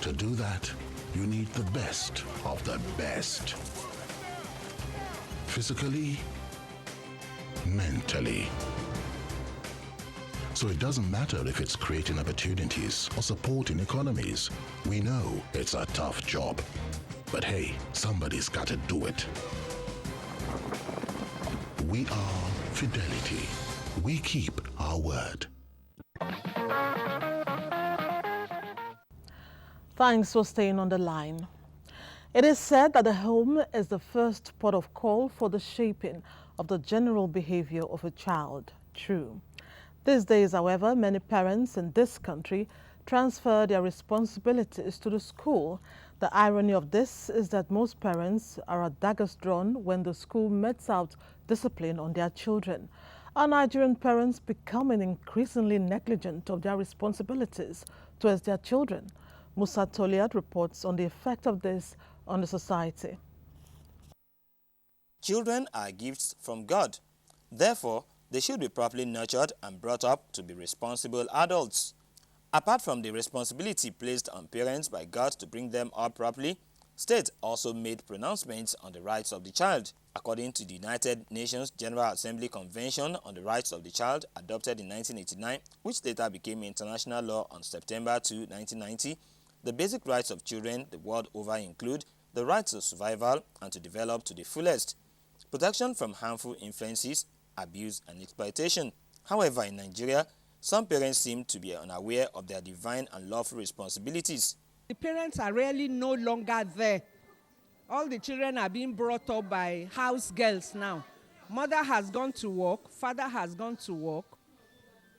To do that, you need the best of the best. Physically, mentally. So it doesn't matter if it's creating opportunities or supporting economies. We know it's a tough job. But hey, somebody's got to do it. We are Fidelity. We keep our word. Thanks for staying on the line. It is said that the home is the first port of call for the shaping of the general behavior of a child. True. These days, however, many parents in this country transfer their responsibilities to the school. The irony of this is that most parents are at daggers drawn when the school metes out discipline on their children. Are Nigerian parents becoming increasingly negligent of their responsibilities towards their children? Musa Toliat reports on the effect of this on the society. Children are gifts from God. Therefore, they should be properly nurtured and brought up to be responsible adults. Apart from the responsibility placed on parents by God to bring them up properly, states also made pronouncements on the rights of the child. According to the United Nations General Assembly Convention on the Rights of the Child, adopted in 1989, which later became international law on September 2, 1990, the basic rights of children the world over include the right to survival and to develop to the fullest, protection from harmful influences, abuse and exploitation. However, in Nigeria, some parents seem to be unaware of their divine and lawful responsibilities. The parents are really no longer there. All the children are being brought up by house girls now. Mother has gone to work, father has gone to work.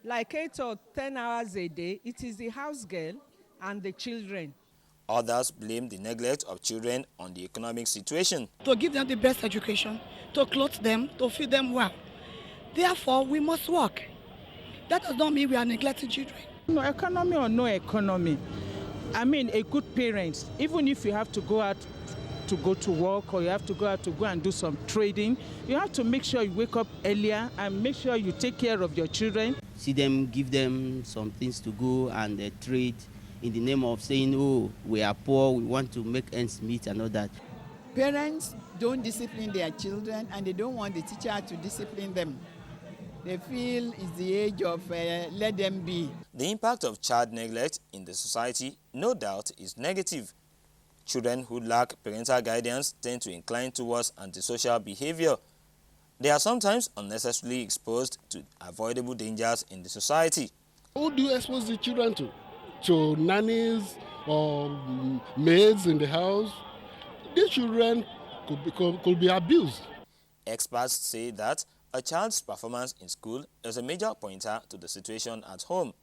Like 8 or 10 hours a day, it is the house girl and the children. Others blame the neglect of children on the economic situation. To give them the best education, to clothe them, to feed them well. Therefore, we must work. That does not mean we are neglecting children. No economy or no economy. I mean, a good parent, even if you have to go out to go to work or you have to go out to go and do some trading, you have to make sure you wake up earlier and make sure you take care of your children. See them, give them some things to go and trade in the name of saying, oh, we are poor, we want to make ends meet and all that. Parents don't discipline their children and they don't want the teacher to discipline them. They feel it's the age of let them be. The impact of child neglect in the society, no doubt, is negative. Children who lack parental guidance tend to incline towards antisocial behavior. They are sometimes unnecessarily exposed to avoidable dangers in the society. Who do you expose the children to? To nannies or maids in the house? These children could be abused. Experts say that a child's performance in school is a major pointer to the situation at home.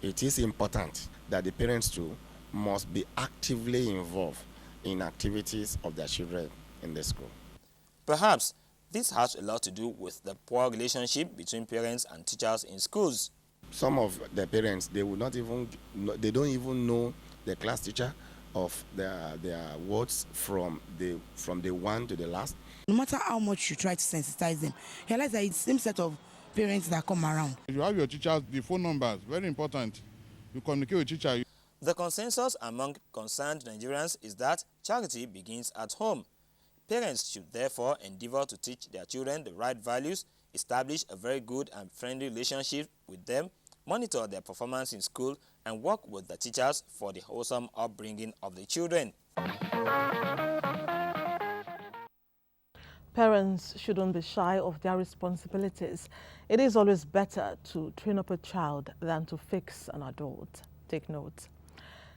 It is important that the parents too must be actively involved in activities of their children in the school. Perhaps this has a lot to do with the poor relationship between parents and teachers in schools. Some of the parents, they don't even know the class teacher of their words from the one to the last. No matter how much you try to sensitize them, realize that it's the same set of parents that come around. If you have your teachers, the phone numbers, very important. You communicate with teacher. The consensus among concerned Nigerians is that charity begins at home. Parents should therefore endeavor to teach their children the right values, establish a very good and friendly relationship with them, monitor their performance in school, and work with the teachers for the wholesome upbringing of the children. Parents shouldn't be shy of their responsibilities. It is always better to train up a child than to fix an adult. Take note.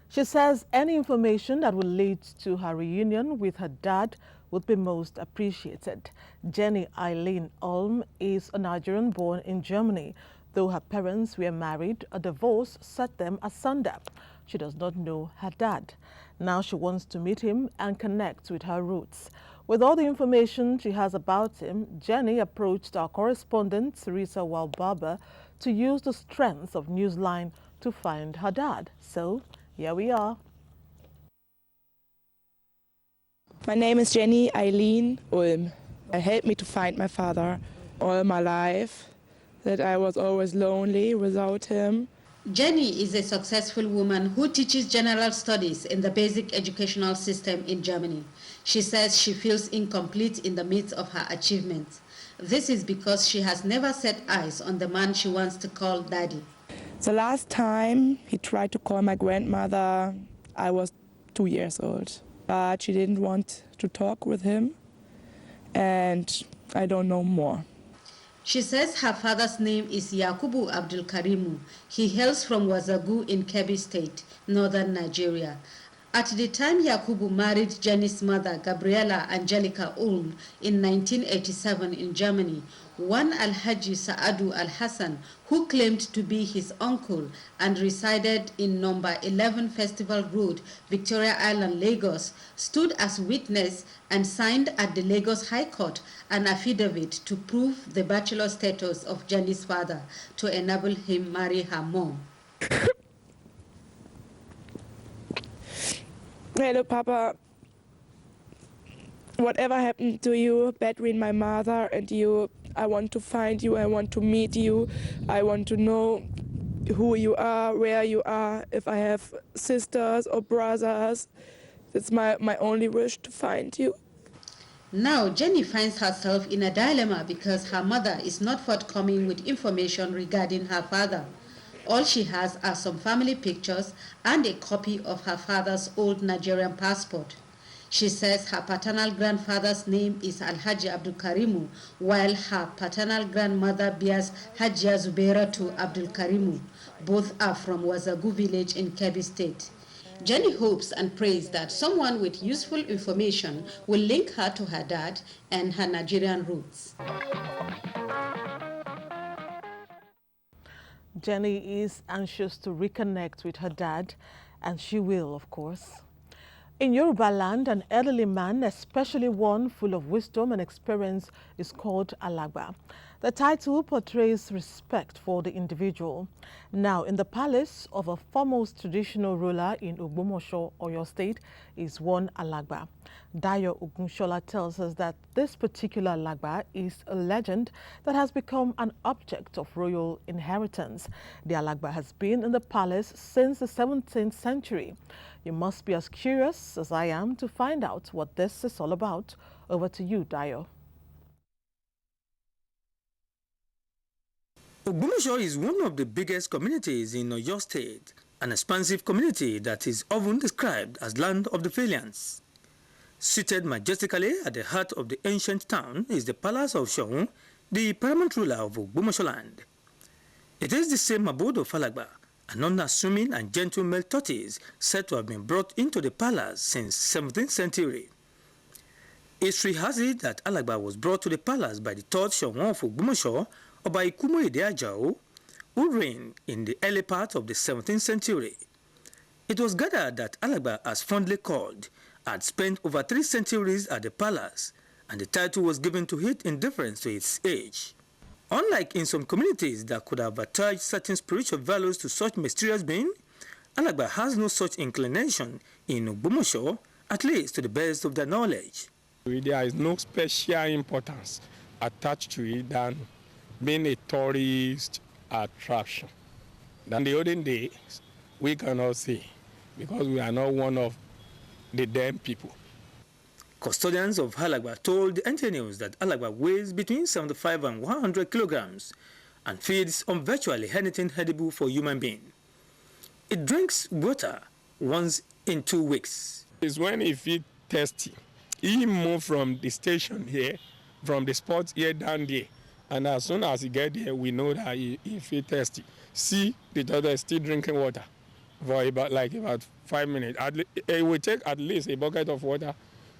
She says any information that will lead to her reunion with her dad would be most appreciated. Jenny Eileen Ulm is a Nigerian born in Germany, Though her parents were married, a divorce set them asunder. She does not know her dad. Now she wants to meet him and connect with her roots. With all the information she has about him, Jenny approached our correspondent, Teresa Walbaba, to use the strength of Newsline to find her dad. So, here we are. My name is Jenny Eileen Ulm. It helped me to find my father all my life, that I was always lonely without him. Jenny is a successful woman who teaches general studies in the basic educational system in Germany. She says she feels incomplete in the midst of her achievements. This is because she has never set eyes on the man she wants to call daddy. The last time he tried to call my grandmother, I was 2 years old. But she didn't want to talk with him, and I don't know more. She says her father's name is Yakubu Abdul Karimu. He hails from Wazagu in Kebbi State, northern Nigeria. At the time Yakubu married Jenny's mother, Gabriela Angelica Ulm, in 1987 in Germany, one Alhaji Saadu Al-Hassan, who claimed to be his uncle and resided in number 11 Festival Road, Victoria Island, Lagos, stood as witness and signed at the Lagos High Court an affidavit to prove the bachelor status of Jenny's father to enable him marry her mom. Hello, Papa. Whatever happened to you between my mother and you, I want to find you, I want to meet you, I want to know who you are, where you are, if I have sisters or brothers. It's my only wish to find you. Now, Jenny finds herself in a dilemma because her mother is not forthcoming with information regarding her father. All she has are some family pictures and a copy of her father's old Nigerian passport. She says her paternal grandfather's name is Alhaji Abdul Karimu, while her paternal grandmother bears Hajia Zubairatu Abdul Karimu. Both are from Wazagu village in Kebbi State. Jenny hopes and prays that someone with useful information will link her to her dad and her Nigerian roots. Jenny is anxious to reconnect with her dad, and she will, of course. In Yoruba land, an elderly man, especially one full of wisdom and experience, is called Alagba. The title portrays respect for the individual. Now, in the palace of a foremost traditional ruler in Ogbomoso, Oyo State, is one Alagba. Dayo Ogunshola tells us that this particular Alagba is a legend that has become an object of royal inheritance. The Alagba has been in the palace since the 17th century. You must be as curious as I am to find out what this is all about. Over to you, Dayo. Ogbomoso is one of the biggest communities in Oyo State, an expansive community that is often described as land of the valiant. Seated majestically at the heart of the ancient town is the palace of Shoun, the paramount ruler of Ogbomoso land. It is the same abode of Alagba, an unassuming and gentle male tortoise said to have been brought into the palace since 17th century. History has it that Alagba was brought to the palace by the third Shoun of Ogbomoso, Oba Ikumu Ide Ajao, who reigned in the early part of the 17th century. It was gathered that Alagba, as fondly called, had spent over 3 centuries at the palace, and the title was given to it in deference to its age. Unlike in some communities that could have attached certain spiritual values to such mysterious being, Alagba has no such inclination in Ogbomoso, at least to the best of their knowledge. There is no special importance attached to it than being a tourist attraction. In the olden days, we cannot say, because we are not one of the damn people. Custodians of Alagba told the NTA News that Alagba weighs between 75 and 100 kilograms and feeds on virtually anything edible for human being. It drinks water once in 2 weeks. It's when he feels thirsty. He moved from the station here, from the spot here down there. And as soon as he gets there, we know that he feels thirsty. See, the daughter is still drinking water for about 5 minutes. It will take at least a bucket of water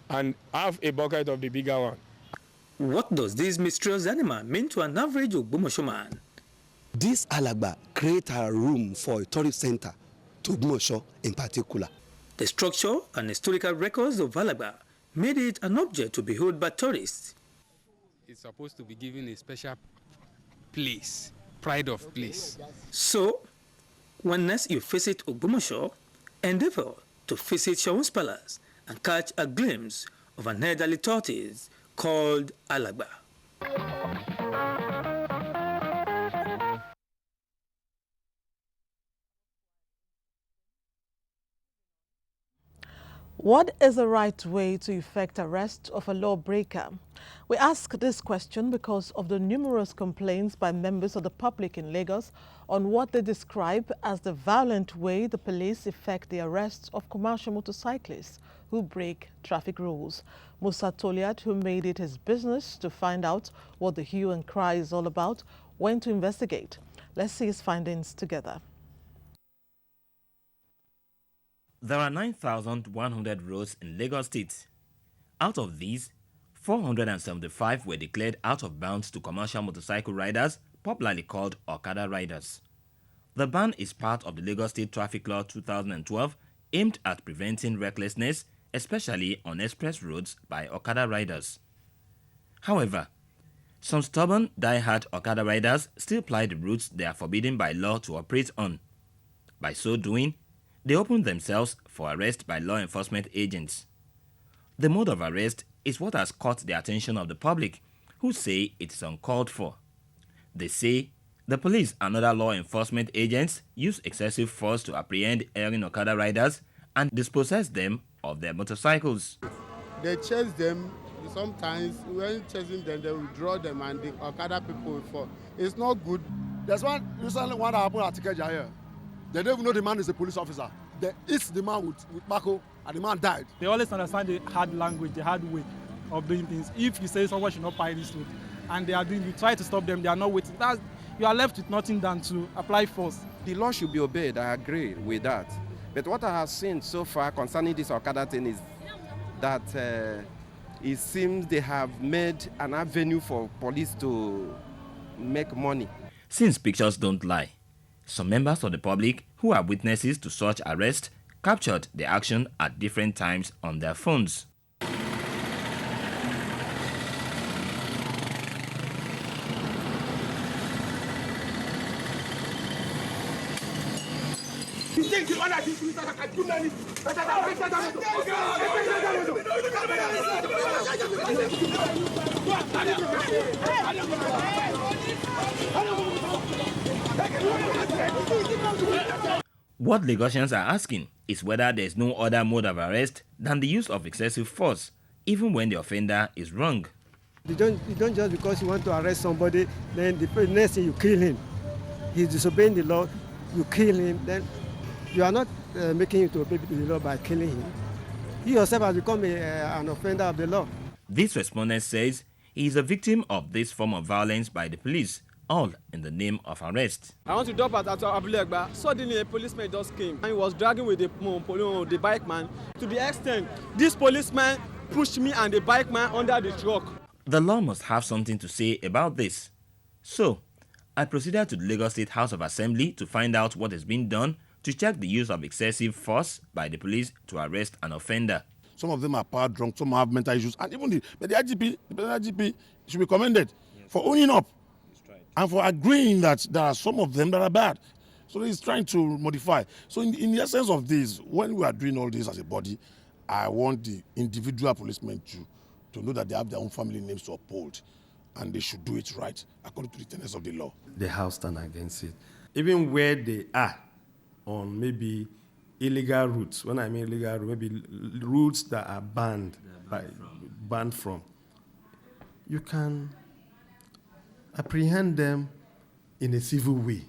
and half a bucket of the bigger one. What does this mysterious animal mean to an average Ogbomoso man? This Alagba create a room for a tourist center to Ogbomoso in particular. The structure and historical records of Alagba made it an object to behold by tourists. It's supposed to be given a special place, pride of place. So, when next you visit Ogbomoso, endeavor to visit Shawun's Palace and catch a glimpse of an elderly tortoise called Alagba. What is the right way to effect arrest of a lawbreaker? We ask this question because of the numerous complaints by members of the public in Lagos on what they describe as the violent way the police effect the arrest of commercial motorcyclists who break traffic rules. Musa Toliat, who made it his business to find out what the hue and cry is all about, went to investigate. Let's see his findings together. There are 9,100 roads in Lagos State. Out of these, 475 were declared out of bounds to commercial motorcycle riders, popularly called Okada riders. The ban is part of the Lagos State Traffic Law 2012, aimed at preventing recklessness, especially on express roads by Okada riders. However, some stubborn, die-hard Okada riders still ply the routes they are forbidden by law to operate on. By so doing, they open themselves for arrest by law enforcement agents. The mode of arrest is what has caught the attention of the public, who say it is uncalled for. They say the police and other law enforcement agents use excessive force to apprehend erring Okada riders and dispossess them of their motorcycles. They chase them. Sometimes when chasing them, they will draw them and the Okada people will fall. It's not good. There's one recently one that happened at Ikeja here. They don't even know the man is a police officer. They hit the man with Mako and the man died. They always understand the hard language, the hard way of doing things. If you say someone should not pay this road and they are doing, you try to stop them, they are not waiting. You are left with nothing than to apply force. The law should be obeyed, I agree with that. But what I have seen so far concerning this Okada thing is that it seems they have made an avenue for police to make money. Since pictures don't lie, some members of the public who are witnesses to such arrest captured the action at different times on their phones. What Lagosians are asking is whether there is no other mode of arrest than the use of excessive force, even when the offender is wrong. You don't just because you want to arrest somebody, then the next thing you kill him. He's disobeying the law, you kill him, then you are not making him to obey the law by killing him. He yourself has become an offender of the law. This respondent says he is a victim of this form of violence by the police, all in the name of arrest. I want to drop at Abulegba. Suddenly a policeman just came and he was dragging with the bike man. To the extent, this policeman pushed me and the bike man under the truck. The law must have something to say about this. So, I proceeded to the Lagos State House of Assembly to find out what has been done to check the use of excessive force by the police to arrest an offender. Some of them are power drunk, some have mental issues, and even the IGP should be commended for owning up and for agreeing that there are some of them that are bad. So he's trying to modify. So in the essence of this, when we are doing all this as a body, I want the individual policemen to know that they have their own family names to uphold, and they should do it right according to the tenets of the law. The House stand against it. Even where they are on maybe illegal routes, when I mean illegal routes, maybe routes that are banned from, you can apprehend them in a civil way.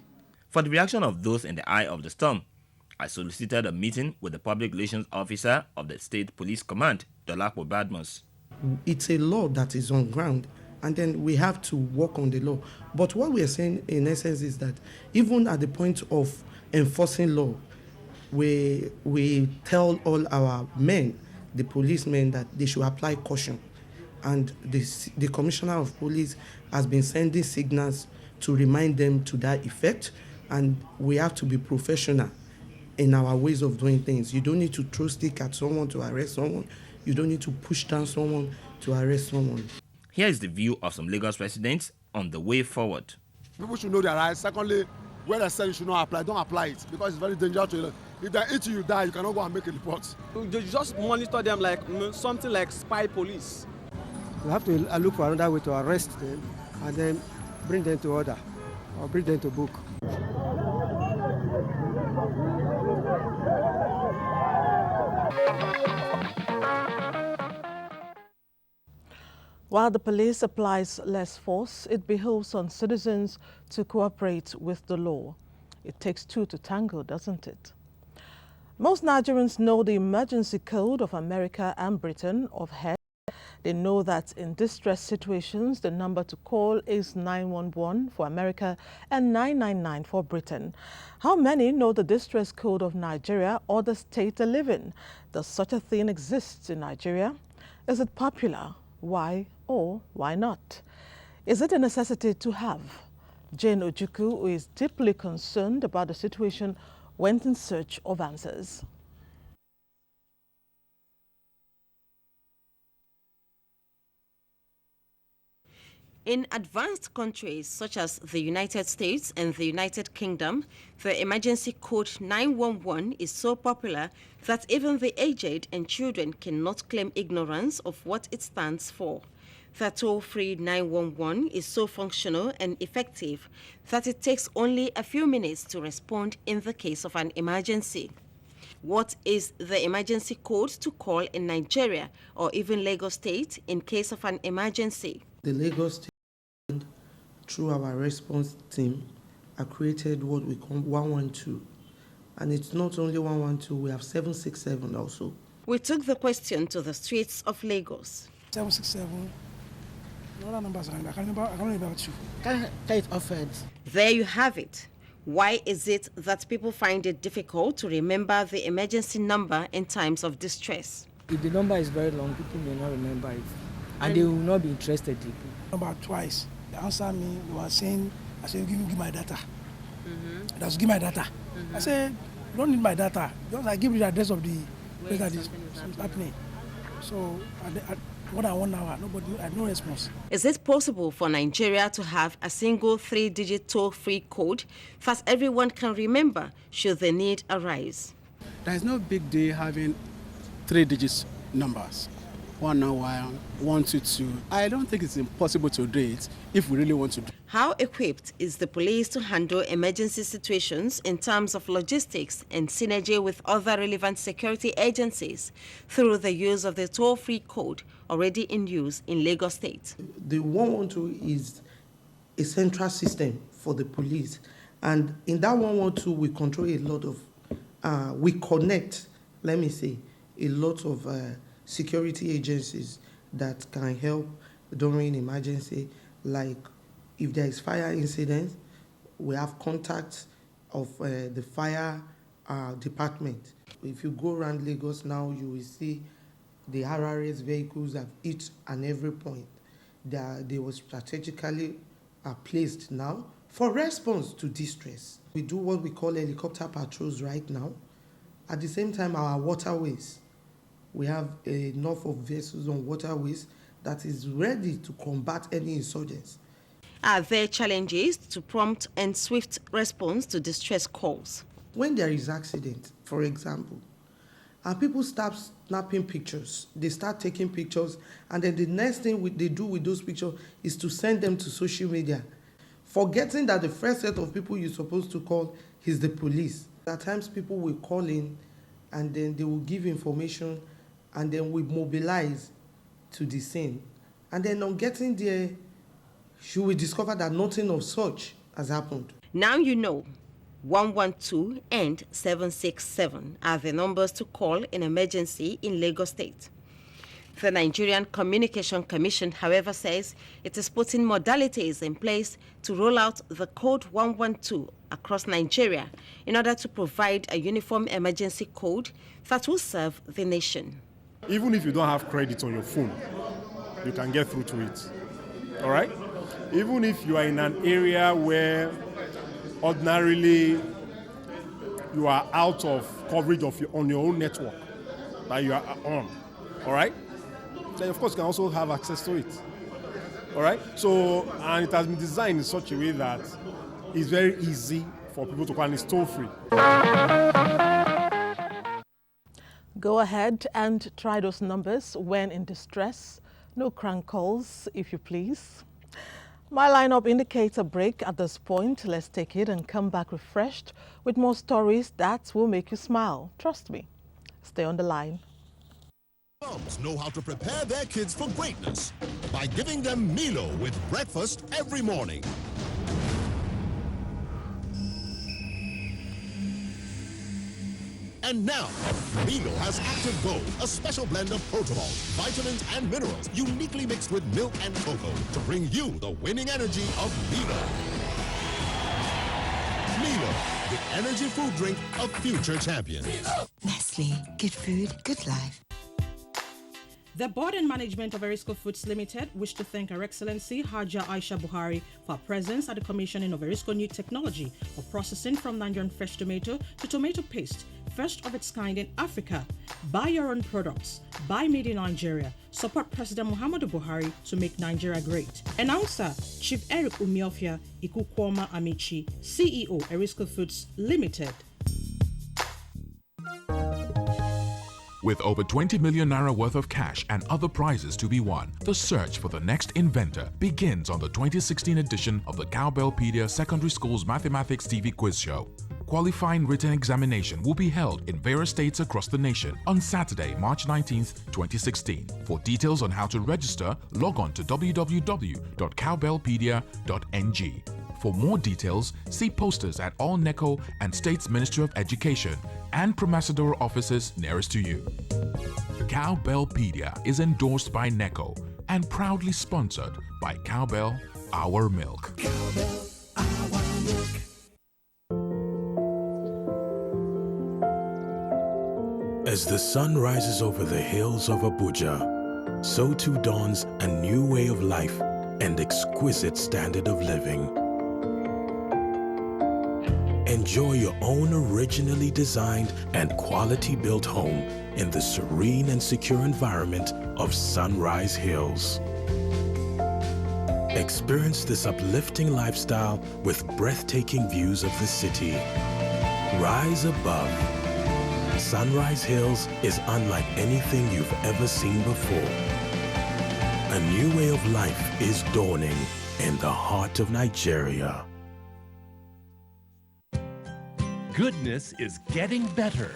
For the reaction of those in the eye of the storm, I solicited a meeting with the public relations officer of the State Police Command, Dolapo Badmus. It's a law that is on ground, and then we have to work on the law. But what we are saying in essence is that even at the point of enforcing law, we tell all our men, the policemen, that they should apply caution. And the commissioner of police has been sending signals to remind them to that effect. And we have to be professional in our ways of doing things. You don't need to throw stick at someone to arrest someone. You don't need to push down someone to arrest someone. Here is the view of some Lagos residents on the way forward. People should know their rights. Secondly, where they say you should not apply, don't apply it, because it's very dangerous to you. If they eat you, die, you cannot go and make a report. You just monitor them like something like spy police. We have to look for another way to arrest them and then bring them to order or bring them to book. While the police applies less force, it behoves on citizens to cooperate with the law. It takes two to tango, doesn't it? Most Nigerians know the emergency code of America and Britain of head. They know that in distress situations, the number to call is 911 for America and 999 for Britain. How many know the distress code of Nigeria or the state they live in? Does such a thing exist in Nigeria? Is it popular? Why or why not? Is it a necessity to have? Jane Ojukwu, who is deeply concerned about the situation, went in search of answers. In advanced countries such as the United States and the United Kingdom, the emergency code 911 is so popular that even the aged and children cannot claim ignorance of what it stands for. The toll-free 911 is so functional and effective that it takes only a few minutes to respond in the case of an emergency. What is the emergency code to call in Nigeria or even Lagos State in case of an emergency? The Lagos State, through our response team, have created what we call 112. And it's not only 112, we have 767 also. We took the question to the streets of Lagos. 767. Other numbers, I can't remember about you. Can it offered? There you have it. Why is it that people find it difficult to remember the emergency number in times of distress? If the number is very long, people may not remember it. And they will not be interested. About twice. They answered me, they were saying, I said, give my data. Just give my data. I said, you don't need my data. Just like give me the address of the place that is happening. So more than 1 hour, nobody had no response. Is it possible for Nigeria to have a single 3-digit toll-free code that everyone can remember should the need arise? There is no big deal having 3-digit numbers. 101, 122. I don't think it's impossible to do it if we really want to do it. How equipped is the police to handle emergency situations in terms of logistics and synergy with other relevant security agencies through the use of the toll-free code already in use in Lagos State? The 112 is a central system for the police. And in that 112, we control a lot of, we connect, let me say, a lot of security agencies that can help during emergency, like if there is fire incident, we have contacts of the fire department. If you go around Lagos now, you will see the RRS vehicles at each and every point. They were strategically placed now for response to distress. We do what we call helicopter patrols right now. At the same time, our waterways, we have enough of vessels on waterways that is ready to combat any insurgents. Are there challenges to prompt and swift response to distress calls? When there is accident, for example, and people start snapping pictures, they start taking pictures, and then the next thing they do with those pictures is to send them to social media, forgetting that the first set of people you're supposed to call is the police. At times people will call in and then they will give information and then we mobilize to the scene. And then on getting there, you will discover that nothing of such has happened. Now you know, 112 and 767 are the numbers to call in emergency in Lagos State. The Nigerian Communication Commission, however, says it is putting modalities in place to roll out the code 112 across Nigeria in order to provide a uniform emergency code that will serve the nation. Even if you don't have credit on your phone, you can get through to it. All right? even if you are in an area where ordinarily you are out of coverage on your own network that you are on, all right? Then of course you can also have access to it, all right? So, and it has been designed in such a way that it's very easy for people to call, and it's toll-free. Go ahead and try those numbers when in distress. No crank calls, if you please. My lineup indicates a break at this point. Let's take it and come back refreshed with more stories that will make you smile. Trust me. Stay on the line. Moms know how to prepare their kids for greatness by giving them Milo with breakfast every morning. And now, Milo has Active Gold, a special blend of protobol, vitamins, and minerals uniquely mixed with milk and cocoa to bring you the winning energy of Milo. Milo, the energy food drink of future champions. Nestle, good food, good life. The Board and Management of Erisco Foods Limited wish to thank Her Excellency Haja Aisha Buhari for her presence at the commissioning of Erisco new technology for processing from Nigerian fresh tomato to tomato paste, first of its kind in Africa. Buy your own products. Buy made in Nigeria. Support President Muhammadu Buhari to make Nigeria great. Announcer Chief Eric Umiofia Ikukwoma Amici, CEO Erisco Foods Limited. With over 20 million naira worth of cash and other prizes to be won, the search for the next inventor begins on the 2016 edition of the Cowbellpedia Secondary School's Mathematics TV Quiz Show. Qualifying written examination will be held in various states across the nation on Saturday, March 19th, 2016. For details on how to register, log on to www.cowbellpedia.ng. For more details, see posters at all NECO and State's Ministry of Education and Promasidor offices nearest to you. Cowbellpedia is endorsed by NECO and proudly sponsored by Cowbell, Our Milk. Cowbell, Our Milk. As the sun rises over the hills of Abuja, so too dawns a new way of life and exquisite standard of living. Enjoy your own originally designed and quality-built home in the serene and secure environment of Sunrise Hills. Experience this uplifting lifestyle with breathtaking views of the city. Rise above. Sunrise Hills is unlike anything you've ever seen before. A new way of life is dawning in the heart of Nigeria. Goodness is getting better.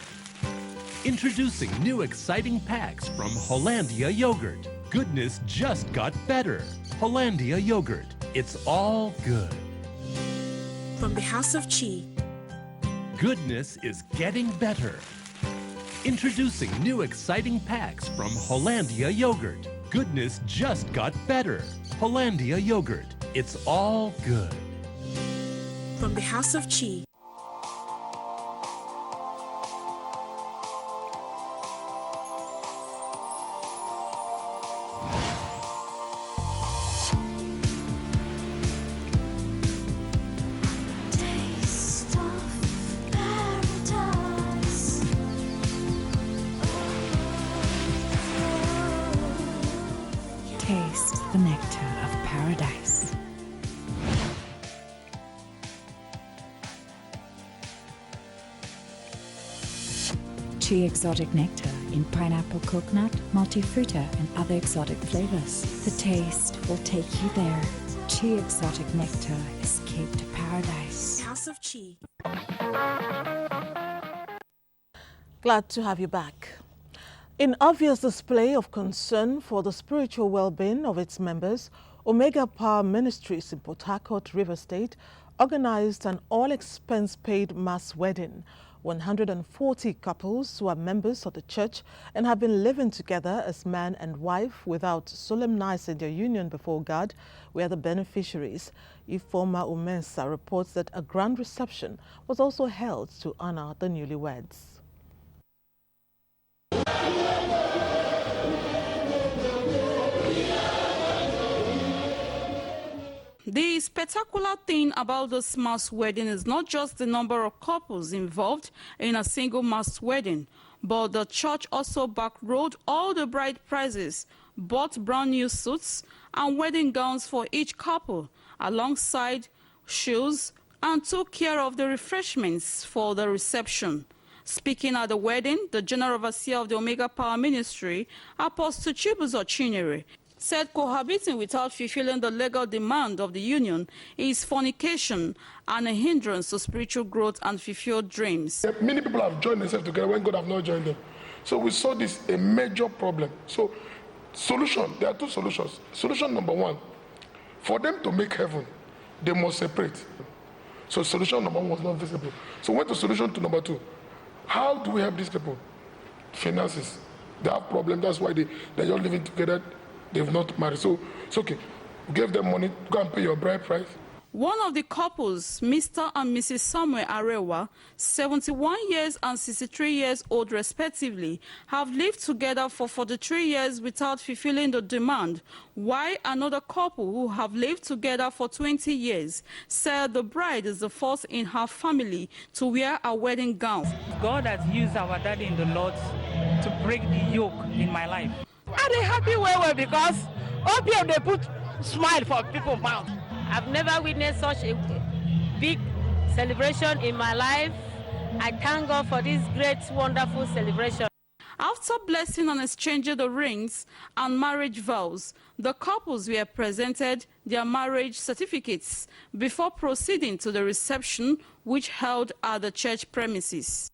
Introducing new exciting packs from Hollandia Yogurt. Goodness just got better. Hollandia Yogurt. It's all good. From the House of Chi. Goodness is getting better. Introducing new exciting packs from Hollandia Yogurt. Goodness just got better. Hollandia Yogurt. It's all good. From the House of Chi. Taste the nectar of paradise. Chi exotic nectar in pineapple, coconut, multifruta, and other exotic flavors. The taste will take you there. Chi exotic nectar, escape to paradise. House of Chi. Glad to have you back. In obvious display of concern for the spiritual well-being of its members, Omega Power Ministries in Port Harcourt, River State, organized an all-expense-paid mass wedding. 140 couples who are members of the church and have been living together as man and wife without solemnizing their union before God were the beneficiaries. Ifoma Umensa reports that a grand reception was also held to honor the newlyweds. The spectacular thing about this mass wedding is not just the number of couples involved in a single mass wedding, but the church also backrolled all the bride prices, bought brand new suits and wedding gowns for each couple, alongside shoes, and took care of the refreshments for the reception. Speaking at the wedding, the General Overseer of the Omega Power Ministry, Apostle Chibuzo Chinyere, said cohabiting without fulfilling the legal demand of the union is fornication and a hindrance to spiritual growth and fulfilled dreams. Many people have joined themselves together when God have not joined them. So we saw this a major problem. So solution, there are two solutions. Solution number one, for them to make heaven, they must separate. So solution number one was not visible. So went to solution to number two. How do we help these people? Finances. They have problems, that's why they're just living together. They've not married. So it's okay. We gave them money, go and pay your bride price. One of the couples, Mr. and Mrs. Samuel Arewa, 71 years and 63 years old respectively, have lived together for 43 years without fulfilling the demand, while another couple who have lived together for 20 years said the bride is the first in her family to wear a wedding gown. God has used our daddy in the Lord to break the yoke in my life. Are they happy well because opium they put smile for people's mouth? I've never witnessed such a big celebration in my life. I thank God for this great, wonderful celebration. After blessing and exchanging the rings and marriage vows, the couples were presented their marriage certificates before proceeding to the reception, which held at the church premises.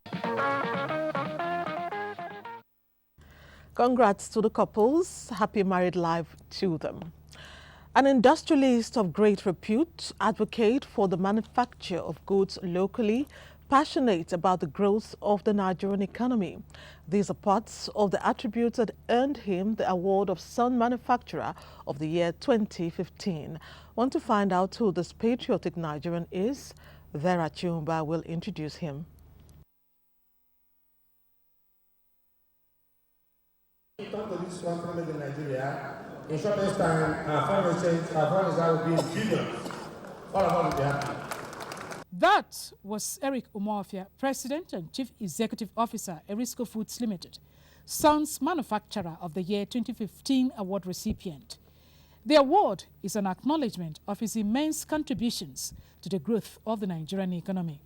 Congrats to the couples. Happy married life to them. An industrialist of great repute, advocate for the manufacture of goods locally, passionate about the growth of the Nigerian economy. These are parts of the attributes that earned him the award of Son Manufacturer of the year 2015. Want to find out who this patriotic Nigerian is? Vera Chiumba will introduce him. Come to this country in Nigeria, in shortest time, our foreign exchange will be in billions. All of us will be happy. That was Eric Umofia, President and Chief Executive Officer, Erisco Foods Limited, Sons Manufacturer of the Year 2015 award recipient. The award is an acknowledgement of his immense contributions to the growth of the Nigerian economy.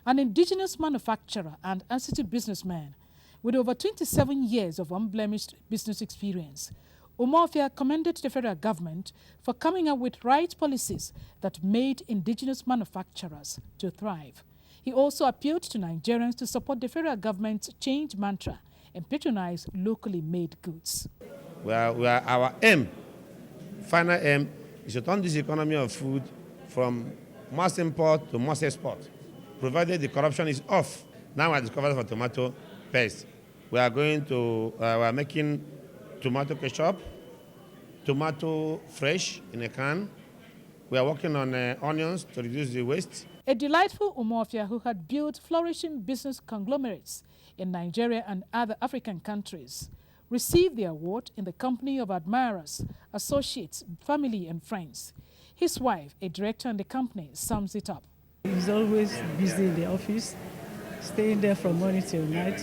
An indigenous manufacturer and institute businessman with over 27 years of unblemished business experience, Umofia commended the federal government for coming up with right policies that made indigenous manufacturers to thrive. He also appealed to Nigerians to support the federal government's change mantra and patronize locally made goods. Our aim, final aim, is to turn this economy of food from mass import to mass export, provided the corruption is off. Now I discovered for tomato paste. We are making tomato ketchup, tomato fresh in a can. We are working on onions to reduce the waste. A delightful Umofia who had built flourishing business conglomerates in Nigeria and other African countries received the award in the company of admirers, associates, family and friends. His wife, a director in the company, sums it up. He's always busy in the office, staying there from morning till night,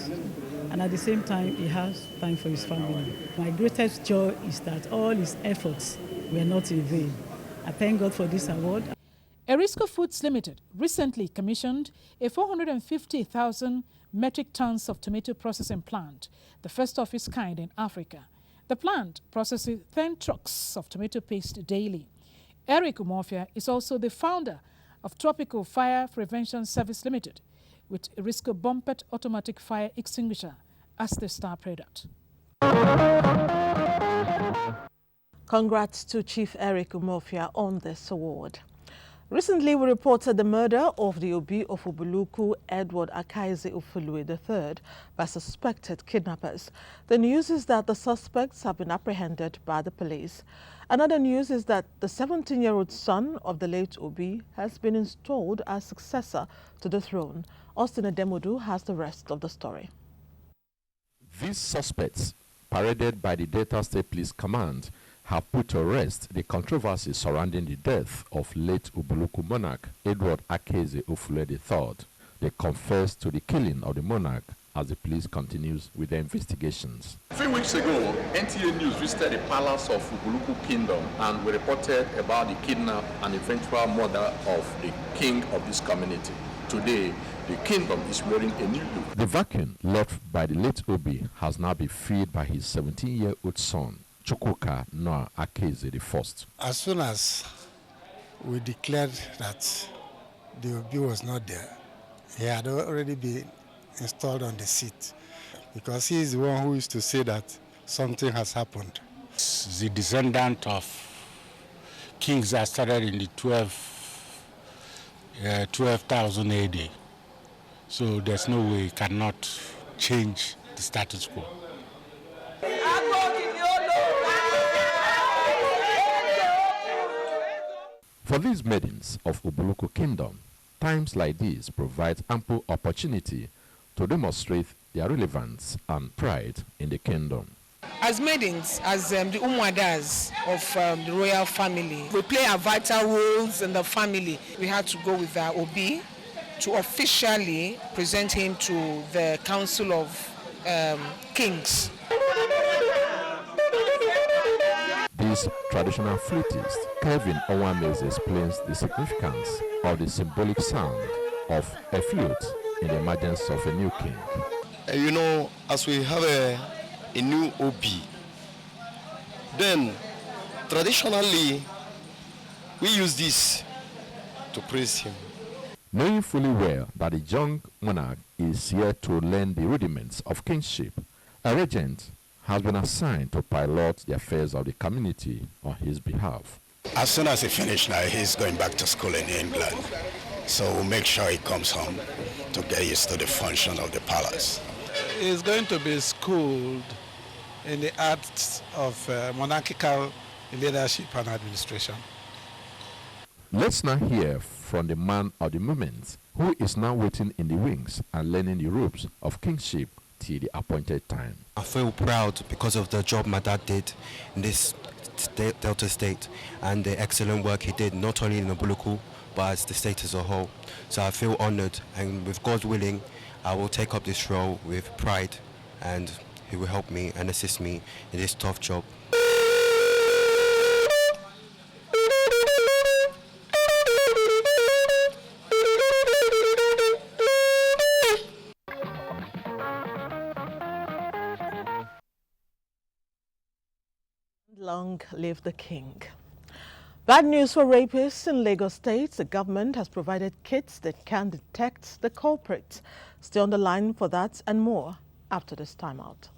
and at the same time he has time for his family. My greatest joy is that all his efforts were not in vain. I thank God for this award. Erisco Foods Limited recently commissioned a 450,000 metric tons of tomato processing plant, the first of its kind in Africa. The plant processes 10 trucks of tomato paste daily. Eric Umofia is also the founder of Tropical Fire Prevention Service Limited, with Erisco Bumpet automatic fire extinguisher as the star product. Congrats to Chief Eric Umofia on this award. Recently, we reported the murder of the Obi of Ubuluku, Edward Akaize Ufulue III, by suspected kidnappers. The news is that the suspects have been apprehended by the police. Another news is that the 17-year-old son of the late Obi has been installed as successor to the throne. Austin Ademodu has the rest of the story. These suspects, paraded by the Delta State Police Command, have put to rest the controversy surrounding the death of late Ubuluku monarch Edward Akeze Ofule III. They confessed to the killing of the monarch as the police continues with their investigations. 3 weeks ago, NTA News visited the palace of Ubuluku Kingdom and we reported about the kidnap and eventual murder of the king of this community. Today, the kingdom is wearing a new look. The vacuum left by the late Obi has now been filled by his 17-year-old son, Chukwuka Noah Akeze I. As soon as we declared that the Obi was not there, he had already been installed on the seat, because he is the one who used to say that something has happened. The descendant of kings that started in the 12,000 AD. So there's no way he cannot change the status quo. For these maidens of Ubuluku Kingdom, times like these provide ample opportunity to demonstrate their relevance and pride in the kingdom. As maidens, as the Umwadas of the royal family, we play our vital roles in the family. We had to go with our Obi to officially present him to the Council of Kings. This traditional flutist, Kevin Owamez, explains the significance of the symbolic sound of a flute in the emergence of a new king. You know, as we have a new OB, then traditionally we use this to praise him. Knowing fully well that the young monarch is here to learn the rudiments of kingship, a regent has been assigned to pilot the affairs of the community on his behalf. As soon as he finishes now, he's going back to school in England. So we'll make sure he comes home to get used to the function of the palace. He's going to be schooled in the arts of monarchical leadership and administration. Let's now hear from the man of the moment, who is now waiting in the wings and learning the ropes of kingship till the appointed time. I feel proud because of the job my dad did in this Delta state and the excellent work he did not only in Ubuluku but as the state as a whole. So I feel honored, and with God willing I will take up this role with pride, and he will help me and assist me in this tough job. Long live the king. Bad news for rapists in Lagos State. The government has provided kits that can detect the culprits. Stay on the line for that and more after this timeout.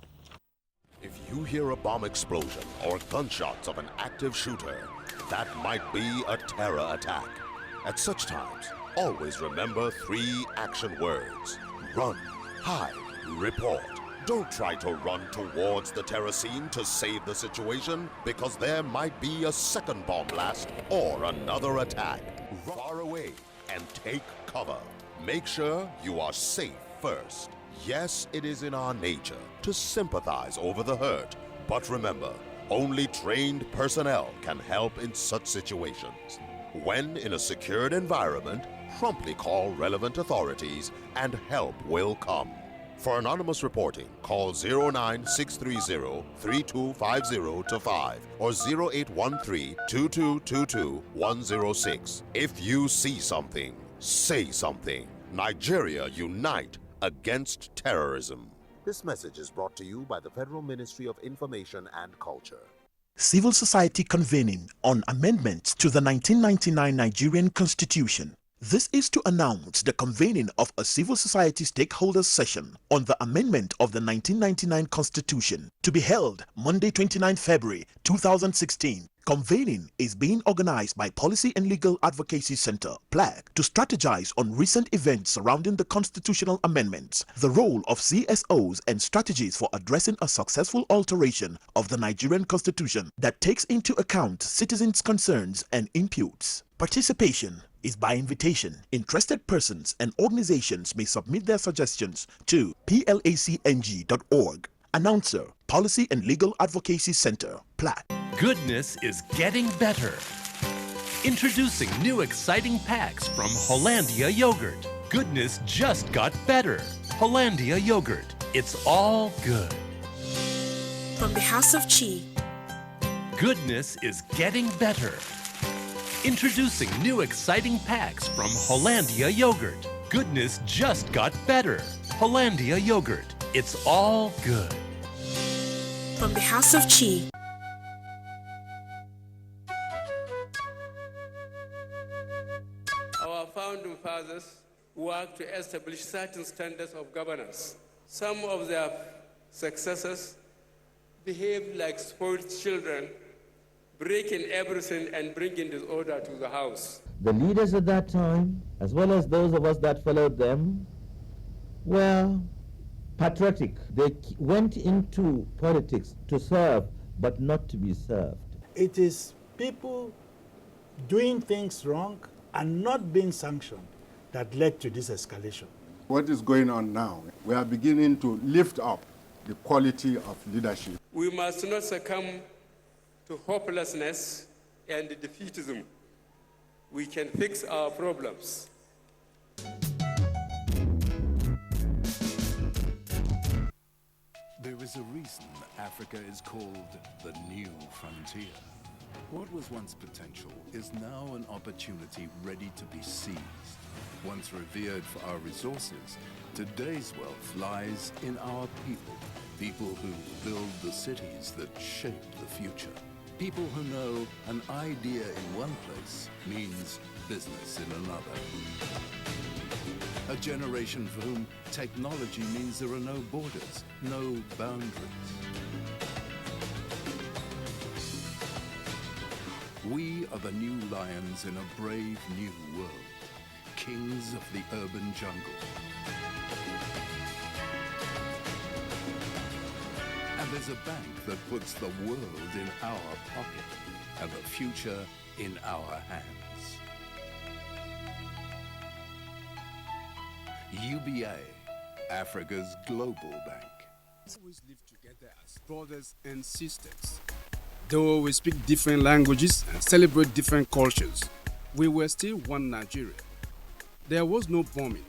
If you hear a bomb explosion or gunshots of an active shooter, that might be a terror attack. At such times, always remember 3 action words: run, hide, report. Don't try to run towards the terror scene to save the situation, because there might be a second bomb blast or another attack. Run far away and take cover. Make sure you are safe first. Yes, it is in our nature to sympathize over the hurt, but remember, only trained personnel can help in such situations. When in a secured environment, promptly call relevant authorities and help will come. For anonymous reporting, call 09630-3250-5 or 0813-2222-106. If you see something, say something. Nigeria unite against terrorism. This message is brought to you by the Federal Ministry of Information and Culture. Civil society convening on amendments to the 1999 Nigerian Constitution. This is to announce the convening of a civil society stakeholders session on the amendment of the 1999 Constitution to be held Monday 29 February 2016. Convening is being organized by Policy and Legal Advocacy Center, PLAG, to strategize on recent events surrounding the constitutional amendments, the role of CSOs and strategies for addressing a successful alteration of the Nigerian Constitution that takes into account citizens' concerns and inputs. Participation is by invitation. Interested persons and organizations may submit their suggestions to placng.org. Announcer, Policy and Legal Advocacy Center, PLAG. Goodness is getting better. Introducing new exciting packs from Hollandia Yogurt. Goodness just got better. Hollandia Yogurt. It's all good. From the House of Chi. Goodness is getting better. Introducing new exciting packs from Hollandia Yogurt. Goodness just got better. Hollandia Yogurt. It's all good. From the House of Chi. Our founding fathers worked to establish certain standards of governance. Some of their successors behaved like spoiled children, breaking everything and bringing disorder to the house. The leaders at that time, as well as those of us that followed them, were patriotic. They went into politics to serve, but not to be served. It is people doing things wrong and not being sanctioned that led to this escalation. What is going on now? We are beginning to lift up the quality of leadership. We must not succumb to hopelessness and defeatism. We can fix our problems. There is a reason Africa is called the new frontier. What was once potential is now an opportunity ready to be seized. Once revered for our resources, today's wealth lies in our people. People who build the cities that shape the future. People who know an idea in one place means business in another. A generation for whom technology means there are no borders, no boundaries. We are the new lions in a brave new world, kings of the urban jungle. And there's a bank that puts the world in our pocket and the future in our hands. UBA, Africa's global bank. Always live together as brothers and sisters. Though we speak different languages and celebrate different cultures, we were still one Nigeria. There was no bombing,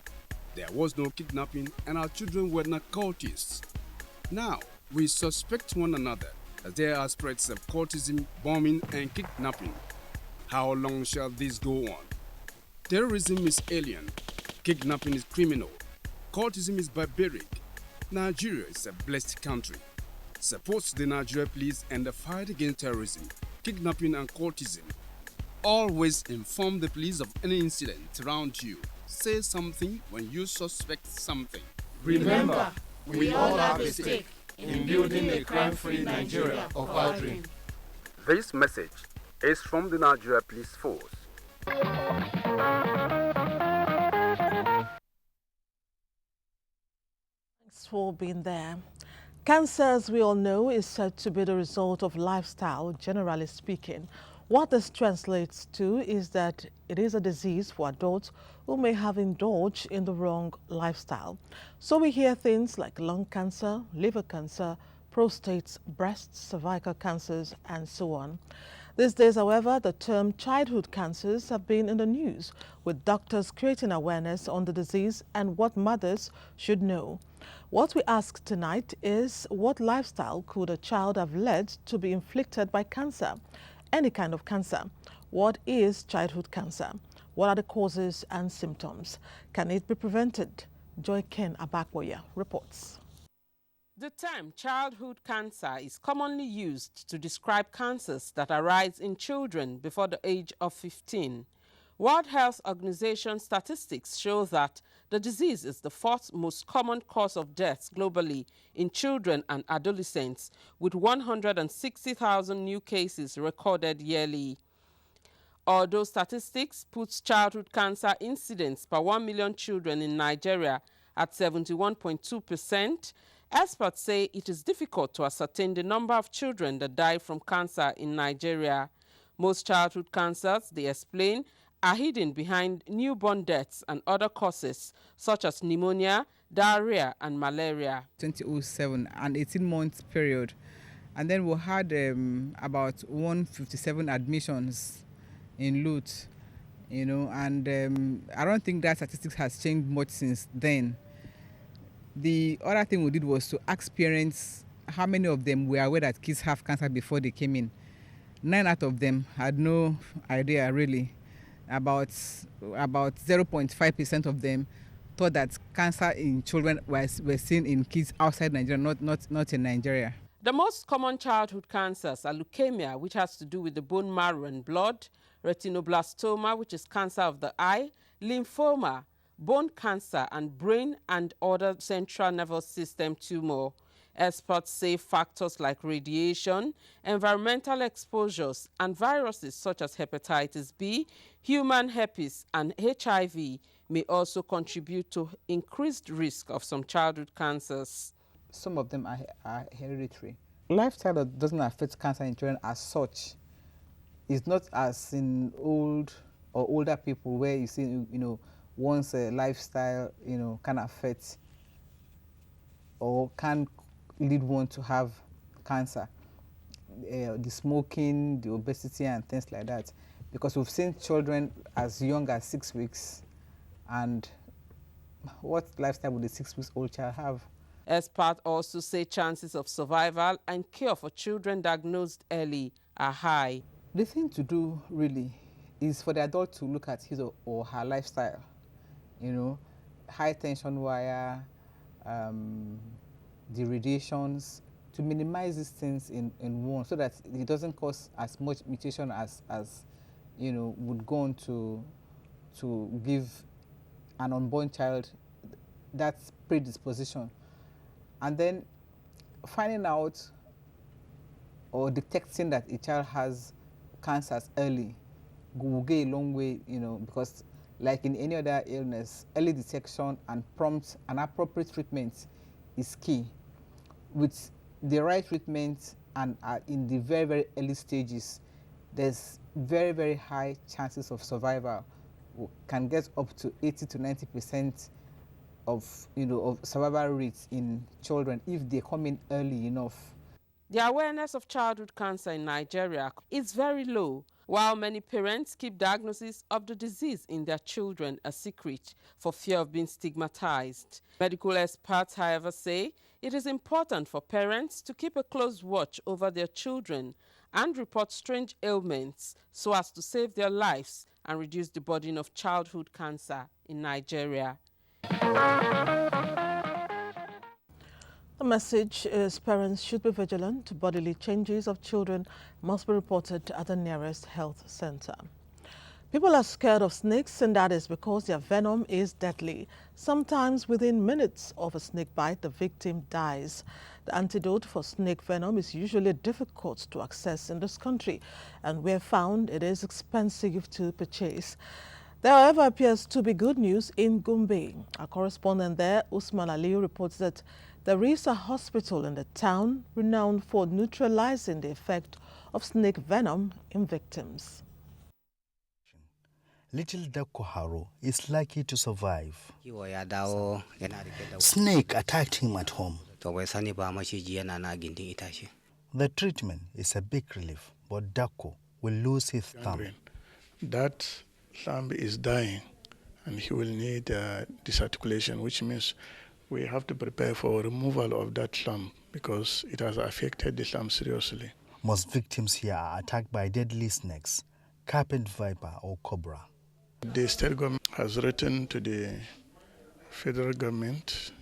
there was no kidnapping, and our children were not cultists. Now, we suspect one another as there are spreads of cultism, bombing, and kidnapping. How long shall this go on? Terrorism is alien, kidnapping is criminal, cultism is barbaric. Nigeria is a blessed country. Support the Nigeria police and the fight against terrorism, kidnapping, and cultism. Always inform the police of any incident around you. Say something when you suspect something. Remember, we all have a stake in building a crime-free Nigeria of our dream. This message is from the Nigeria Police Force. Thanks for being there. Cancer, as we all know, is said to be the result of lifestyle, generally speaking. What this translates to is that it is a disease for adults who may have indulged in the wrong lifestyle. So we hear things like lung cancer, liver cancer, prostate, breast, cervical cancers, and so on. These days, however, the term childhood cancers have been in the news, with doctors creating awareness on the disease and what mothers should know. What we ask tonight is, what lifestyle could a child have led to be inflicted by cancer? Any kind of cancer. What is childhood cancer? What are the causes and symptoms? Can it be prevented? Joy Ken Abakwoya reports. The term childhood cancer is commonly used to describe cancers that arise in children before the age of 15. World Health Organization statistics show that the disease is the fourth most common cause of deaths globally in children and adolescents, with 160,000 new cases recorded yearly. Although statistics puts childhood cancer incidence per 1 million children in Nigeria at 71.2%, experts say it is difficult to ascertain the number of children that die from cancer in Nigeria. Most childhood cancers, they explain, are hidden behind newborn deaths and other causes such as pneumonia, diarrhea, and malaria. 2007, an 18-month period, And then we had about 157 admissions in Lut, and I don't think that statistics has changed much since then. The other thing we did was to ask parents how many of them were aware that kids have cancer before they came in. 9 out of them had no idea really. About 0.5% of them thought that cancer in children were seen in kids outside Nigeria, not in Nigeria. The most common childhood cancers are leukemia, which has to do with the bone marrow and blood, retinoblastoma, which is cancer of the eye, lymphoma, bone cancer, and brain and other central nervous system tumor. Experts say factors like radiation, environmental exposures, and viruses such as hepatitis B, human herpes, and HIV may also contribute to increased risk of some childhood cancers. Some of them are hereditary. Lifestyle that doesn't affect cancer in children as such is not as in old or older people where you see, once a lifestyle, can affect or can lead one to have cancer. The smoking, the obesity, and things like that. Because we've seen children as young as 6 weeks, and what lifestyle would a 6-week-old child have? Experts also say chances of survival and cure for children diagnosed early are high. The thing to do really is for the adult to look at his or her lifestyle. High tension wire, the radiations, to minimize these things in one so that it doesn't cause as much mutation as would go on to give an unborn child that predisposition. And then finding out or detecting that a child has cancers early will go a long way, because like in any other illness, early detection and prompt and appropriate treatment is key. With the right treatment and in the very, very early stages, there's very, very high chances of survival. We can get up to 80 to 90% of survival rates in children if they come in early enough. The awareness of childhood cancer in Nigeria is very low, while many parents keep diagnosis of the disease in their children a secret for fear of being stigmatized. Medical experts, however, say it is important for parents to keep a close watch over their children and report strange ailments so as to save their lives and reduce the burden of childhood cancer in Nigeria. The message is parents should be vigilant. Bodily changes of children must be reported at the nearest health center. People are scared of snakes, and that is because their venom is deadly. Sometimes within minutes of a snake bite, the victim dies. The antidote for snake venom is usually difficult to access in this country, and where found, it is expensive to purchase. There, however, appears to be good news in Gombe. Our correspondent there, Usman Aliyu, reports that there is a hospital in the town renowned for neutralizing the effect of snake venom in victims. Little Dakuharu is lucky to survive. Snake attacked him at home. The treatment is a big relief, but Daku will lose his thumb. That thumb is dying, and he will need disarticulation, which means we have to prepare for removal of that thumb because it has affected the thumb seriously. Most victims here are attacked by deadly snakes, carpet viper or cobra. The state government has written to the federal government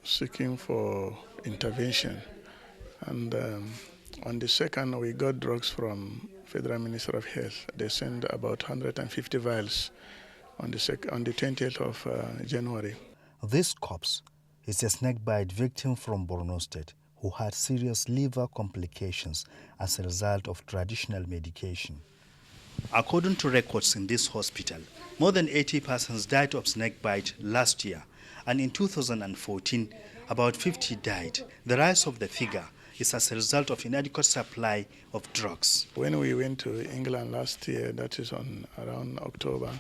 seeking for intervention, and on the 2nd we got drugs from Federal Minister of Health. They sent about 150 vials on the 20th of January. This corpse is a snakebite victim from Borno State who had serious liver complications as a result of traditional medication. According to records in this hospital, more than 80 persons died of snakebite last year, and in 2014, about 50 died. The rise of the figure is as a result of inadequate supply of drugs. When we went to England last year, that is around October,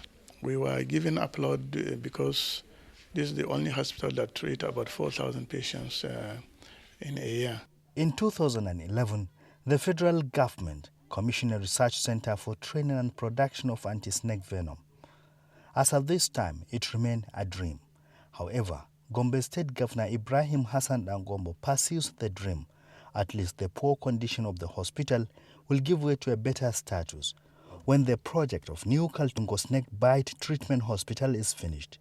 we were given applaud because this is the only hospital that treats about 4,000 patients in a year. In 2011, the federal government commissioned a research center for training and production of anti-snake venom. As of this time, it remained a dream. However, Gombe State Governor Ibrahim Hassan Dangombo pursues the dream. At least the poor condition of the hospital will give way to a better status when the project of new Kaltungo Snake Bite Treatment Hospital is finished.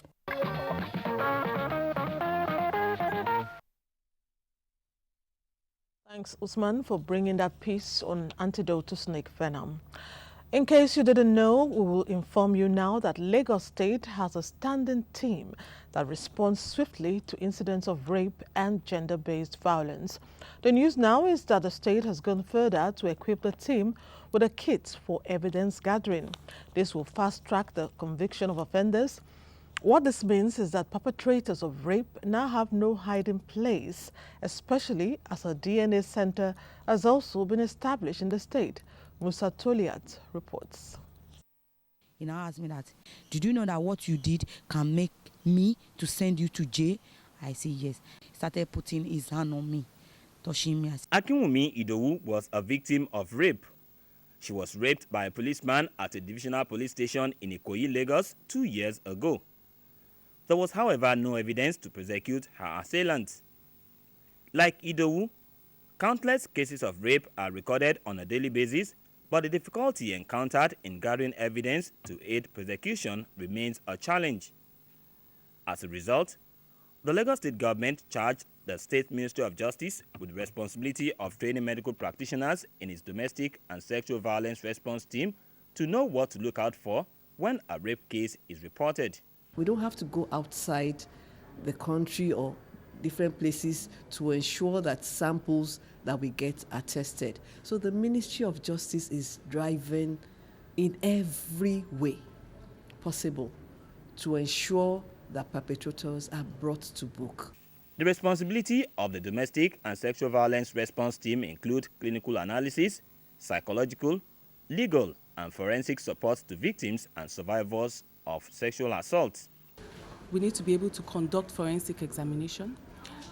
Thanks, Usman, for bringing that piece on antidote to snake venom. In case you didn't know, we will inform you now that Lagos State has a standing team that responds swiftly to incidents of rape and gender-based violence. The news now is that the state has gone further to equip the team with a kit for evidence gathering. This will fast-track the conviction of offenders. What this means is that perpetrators of rape now have no hiding place, especially as a DNA center has also been established in the state. Musa Toliat reports. He now asked me that, did you know that what you did can make me to send you to jail? I say yes. He started putting his hand on me, touching me. Akinwumi Idowu was a victim of rape. She was raped by a policeman at a divisional police station in Ikoyi, Lagos 2 years ago. There was, however, no evidence to prosecute her assailant. Like Idowu, countless cases of rape are recorded on a daily basis, but the difficulty encountered in gathering evidence to aid prosecution remains a challenge. As a result, the Lagos State government charged the State Ministry of Justice with the responsibility of training medical practitioners in its domestic and sexual violence response team to know what to look out for when a rape case is reported. We don't have to go outside the country or different places to ensure that samples that we get are tested. So the Ministry of Justice is driving in every way possible to ensure that perpetrators are brought to book. The responsibility of the domestic and sexual violence response team include clinical analysis, psychological, legal, and forensic support to victims and survivors of sexual assault. We need to be able to conduct forensic examination.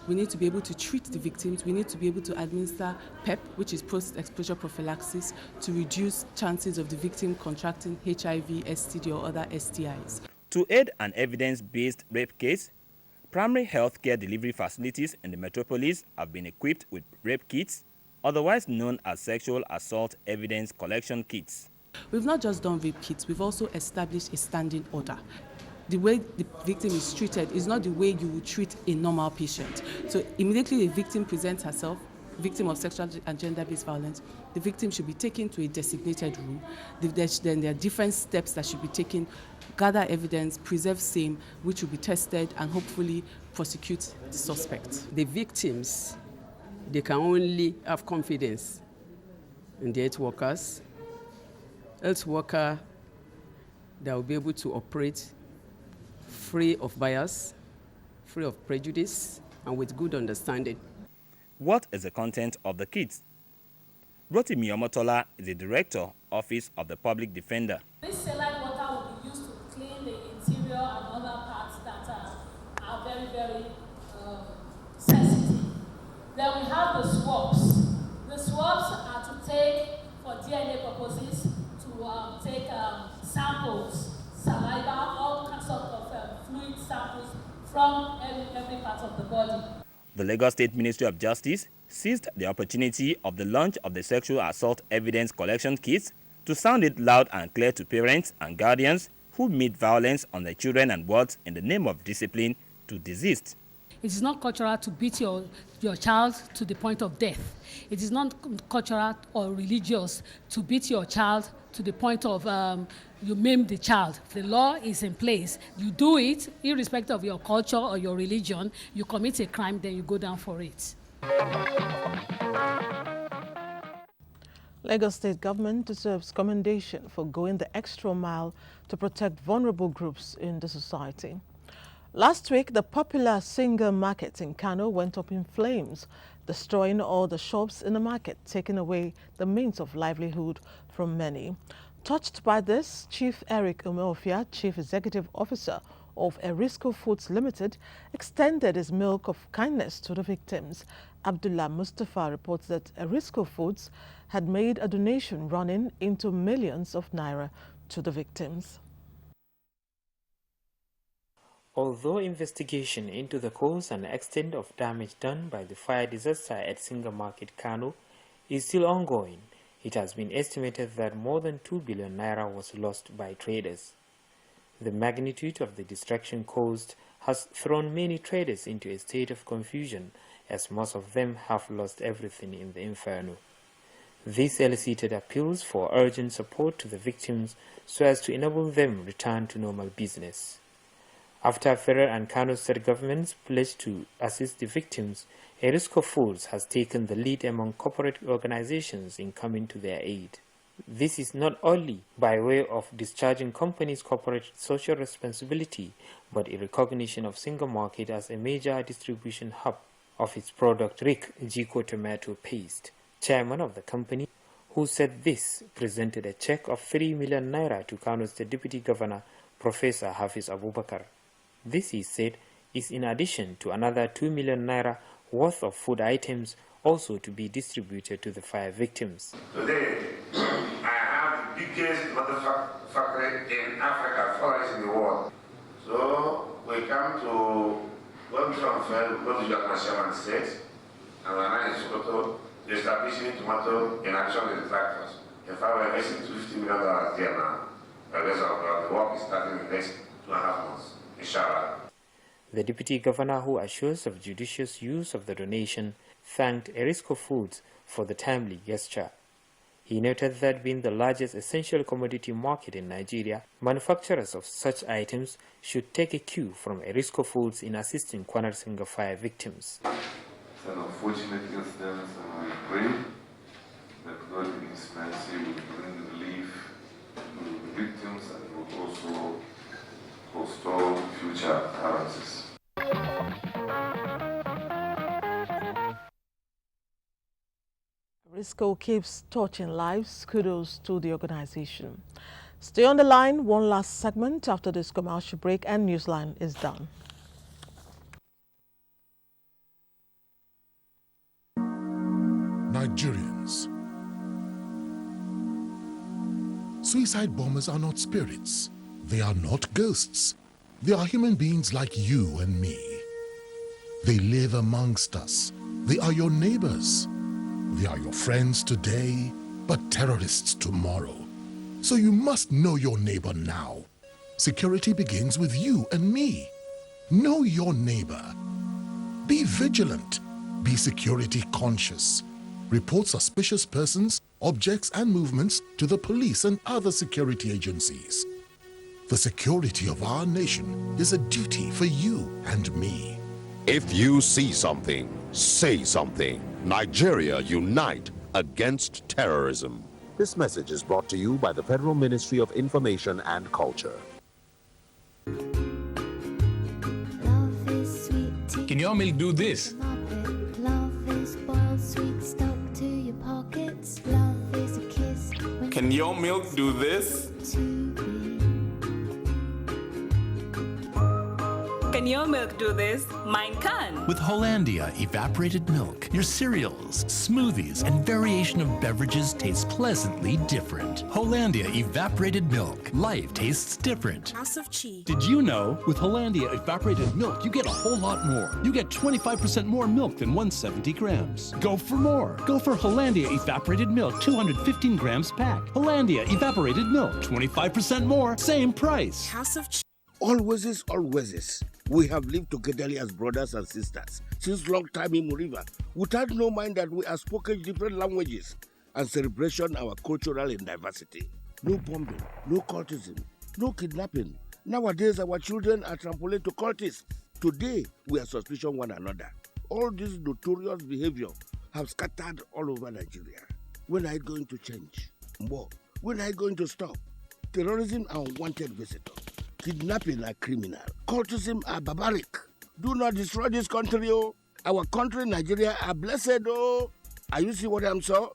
We need to be able to treat the victims. We need to be able to administer PEP, which is post-exposure prophylaxis, to reduce chances of the victim contracting HIV, STD, or other STIs. To aid an evidence-based rape case, primary health care delivery facilities in the metropolis have been equipped with rape kits, otherwise known as sexual assault evidence collection kits. We've not just done rape kits, we've also established a standing order. The way the victim is treated is not the way you would treat a normal patient. So immediately the victim presents herself, victim of sexual and gender-based violence, the victim should be taken to a designated room. Then there are different steps that should be taken, gather evidence, preserve same, which will be tested and hopefully prosecute the suspect. The victims, they can only have confidence in the health workers. Health worker that will be able to operate free of bias, free of prejudice, and with good understanding. What is the content of the kit? Rotimi Omotola is the Director, Office of the Public Defender. This saline water will be used to clean the interior and other parts that are very, very sensitive. Then we have the swabs. The swabs are to take, for DNA purposes, to take samples, saliva, all kinds of fluid samples from every part of the body. The Lagos State Ministry of Justice seized the opportunity of the launch of the sexual assault evidence collection kits to sound it loud and clear to parents and guardians who meet violence on their children and wards in the name of discipline to desist. It is not cultural to beat your child to the point of death. It is not cultural or religious to beat your child to the point of you maim the child. The law is in place. You do it, irrespective of your culture or your religion. You commit a crime, then you go down for it. Lagos State government deserves commendation for going the extra mile to protect vulnerable groups in the society. Last week, the popular Singer Market in Kano went up in flames, destroying all the shops in the market, taking away the means of livelihood from many. Touched by this, Chief Eric Umeofia, Chief Executive Officer of Erisco Foods Limited, extended his milk of kindness to the victims. Abdullah Mustafa reports that Erisco Foods had made a donation running into millions of naira to the victims. Although investigation into the cause and extent of damage done by the fire disaster at Singa Market, Kano, is still ongoing, it has been estimated that more than 2 billion naira was lost by traders. The magnitude of the destruction caused has thrown many traders into a state of confusion, as most of them have lost everything in the inferno. This elicited appeals for urgent support to the victims so as to enable them return to normal business. After federal and Kano state governments pledged to assist the victims, Erisco Foods has taken the lead among corporate organizations in coming to their aid. This is not only by way of discharging companies' corporate social responsibility, but a recognition of Singa Market as a major distribution hub of its product Rick Jiko tomato paste. Chairman of the company, who said this, presented a check of 3 million naira to Kano State Deputy Governor Professor Hafiz Abubakar. This, he said, is in addition to another 2 million naira worth of food items also to be distributed to the fire victims. Today, I have the biggest mother factory in Africa, forest in the world. So we come to go to your Shaman State, and we're now in Sokoto, establishing tomato in action with the tractors. In fact, we're investing $50 million there now. The work is starting in the next 2.5 months. The Deputy Governor, who assures of judicious use of the donation, thanked Erisco Foods for the timely gesture. He noted that being the largest essential commodity market in Nigeria, manufacturers of such items should take a cue from Erisco Foods in assisting Kwanarsinga fire victims. It's an unfortunate incident, and we pray that God in His mercy will bring relief to the victims and will also forestall future occurrences. Erisco keeps touching lives. Kudos to the organization. Stay on the line. One last segment after this commercial break and Newsline is done. Nigerians. Suicide bombers are not spirits. They are not ghosts. They are human beings like you and me. They live amongst us. They are your neighbors. They are your friends today, but terrorists tomorrow. So you must know your neighbor now. Security begins with you and me. Know your neighbor. Be vigilant. Be security conscious. Report suspicious persons, objects, and movements to the police and other security agencies. The security of our nation is a duty for you and me. If you see something, say something. Nigeria unite against terrorism. This message is brought to you by the Federal Ministry of Information and Culture. Can your milk do this? Can your milk do this? Can your milk do this? Mine can. With Hollandia evaporated milk, your cereals, smoothies, and variation of beverages taste pleasantly different. Hollandia evaporated milk. Life tastes different. House of Chi. Did you know with Hollandia evaporated milk, you get a whole lot more? You get 25% more milk than 170 grams. Go for more. Go for Hollandia evaporated milk, 215 grams pack. Hollandia evaporated milk, 25% more, same price. House of Chi. Always. We have lived together as brothers and sisters since long time in Muriva, without no mind that we are spoken different languages and celebration our cultural and diversity. No bombing, no cultism, no kidnapping. Nowadays our children are trampoline to cultists. Today we are suspicion one another. All this notorious behavior have scattered all over Nigeria. When are you going to change? When are you going to stop? Terrorism are unwanted visitors. Kidnapping are criminal. Cultism are barbaric. Do not destroy this country, oh. Our country, Nigeria, are blessed, oh. Are you see what I'm saying?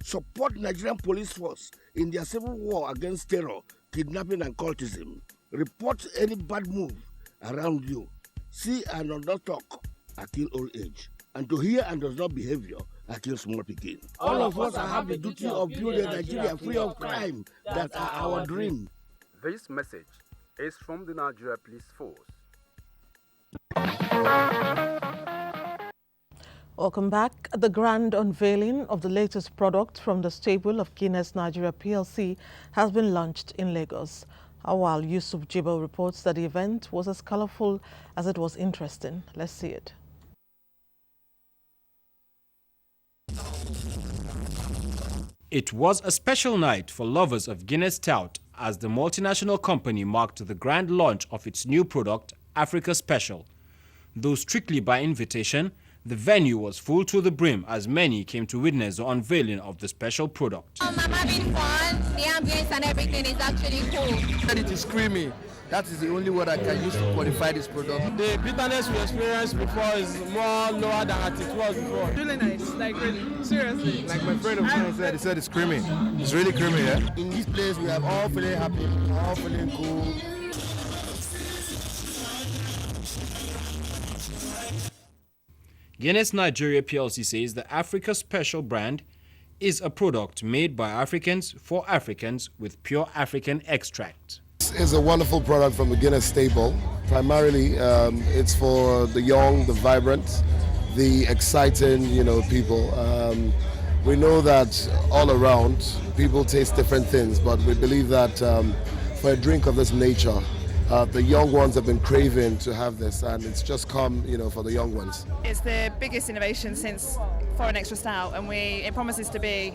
Support Nigerian police force in their civil war against terror, kidnapping, and cultism. Report any bad move around you. See and not talk. I kill old age. and to hear and observe behavior I kill small pikin. All of us have the duty of building Nigeria free of crime. That are our dream. This message is from the Nigeria Police Force. Welcome back. The grand unveiling of the latest product from the stable of Guinness Nigeria PLC has been launched in Lagos. Awal Yusuf Jibel reports that the event was as colorful as it was interesting. Let's see it. It was a special night for lovers of Guinness Stout as the multinational company marked the grand launch of its new product, Africa Special. Though strictly by invitation, the venue was full to the brim as many came to witness the unveiling of the special product. I'm having fun. The ambience and everything is actually cool. It is creamy. That is the only word I can use to qualify this product. The bitterness we experienced before is more lower than it was before. Really nice, like really, seriously. Like my friend of said, he said it's creamy. It's really creamy, yeah? In this place, we are all feeling happy, all feeling cool. Guinness Nigeria PLC says the Africa Special brand is a product made by Africans for Africans with pure African extract. This is a wonderful product from the Guinness stable. Primarily, it's for the young, the vibrant, the exciting, people. We know that all around, people taste different things, but we believe that for a drink of this nature, the young ones have been craving to have this, and it's just come, for the young ones. It's the biggest innovation since Foreign Extra Stout, and it promises to be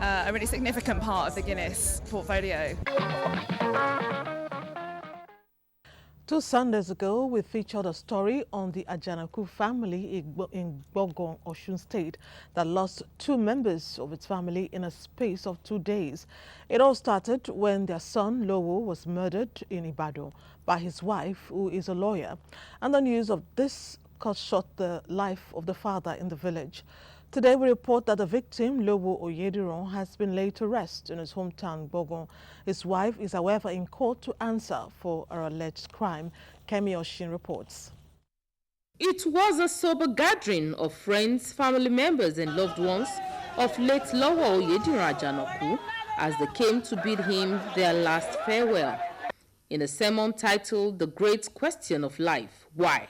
a really significant part of the Guinness portfolio. 2 Sundays ago, we featured a story on the Ajanaku family in Gbogon, Osun State, that lost 2 members of its family in a space of 2 days. It all started when their son, Lowo, was murdered in Ibadan by his wife, who is a lawyer. And the news of this cut short the life of the father in the village. Today, we report that the victim, Lowo Oyediran, has been laid to rest in his hometown, Gbogon. His wife is, however, in court to answer for her alleged crime. Kemi Oshin reports. It was a sober gathering of friends, family members and loved ones of late Lowo Oyediran Ajanaku as they came to bid him their last farewell. In a sermon titled The Great Question of Life, Why?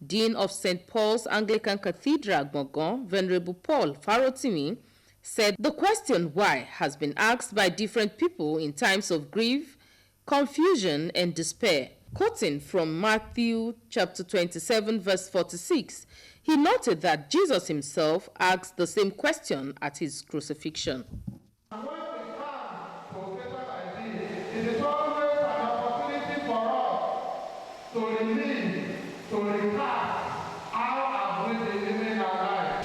Dean of St. Paul's Anglican Cathedral, Gbogon, Venerable Paul Farotimi, said the question why has been asked by different people in times of grief, confusion, and despair. Quoting from Matthew chapter 27, verse 46, he noted that Jesus himself asked the same question at his crucifixion.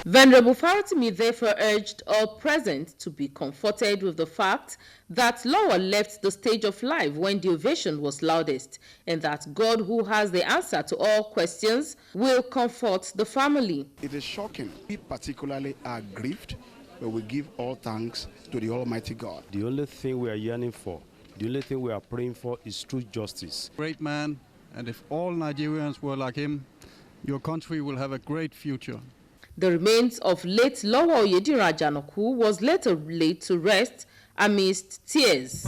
Venerable Farotimi therefore urged all present to be comforted with the fact that Lowo left the stage of life when the ovation was loudest, and that God, who has the answer to all questions, will comfort the family. It is shocking. We particularly are grieved, but we give all thanks to the Almighty God. The only thing we are yearning for, the only thing we are praying for is true justice. Great man, and if all Nigerians were like him, your country will have a great future. The remains of late Lowo Oyediran Ajanaku was later laid to rest amidst tears.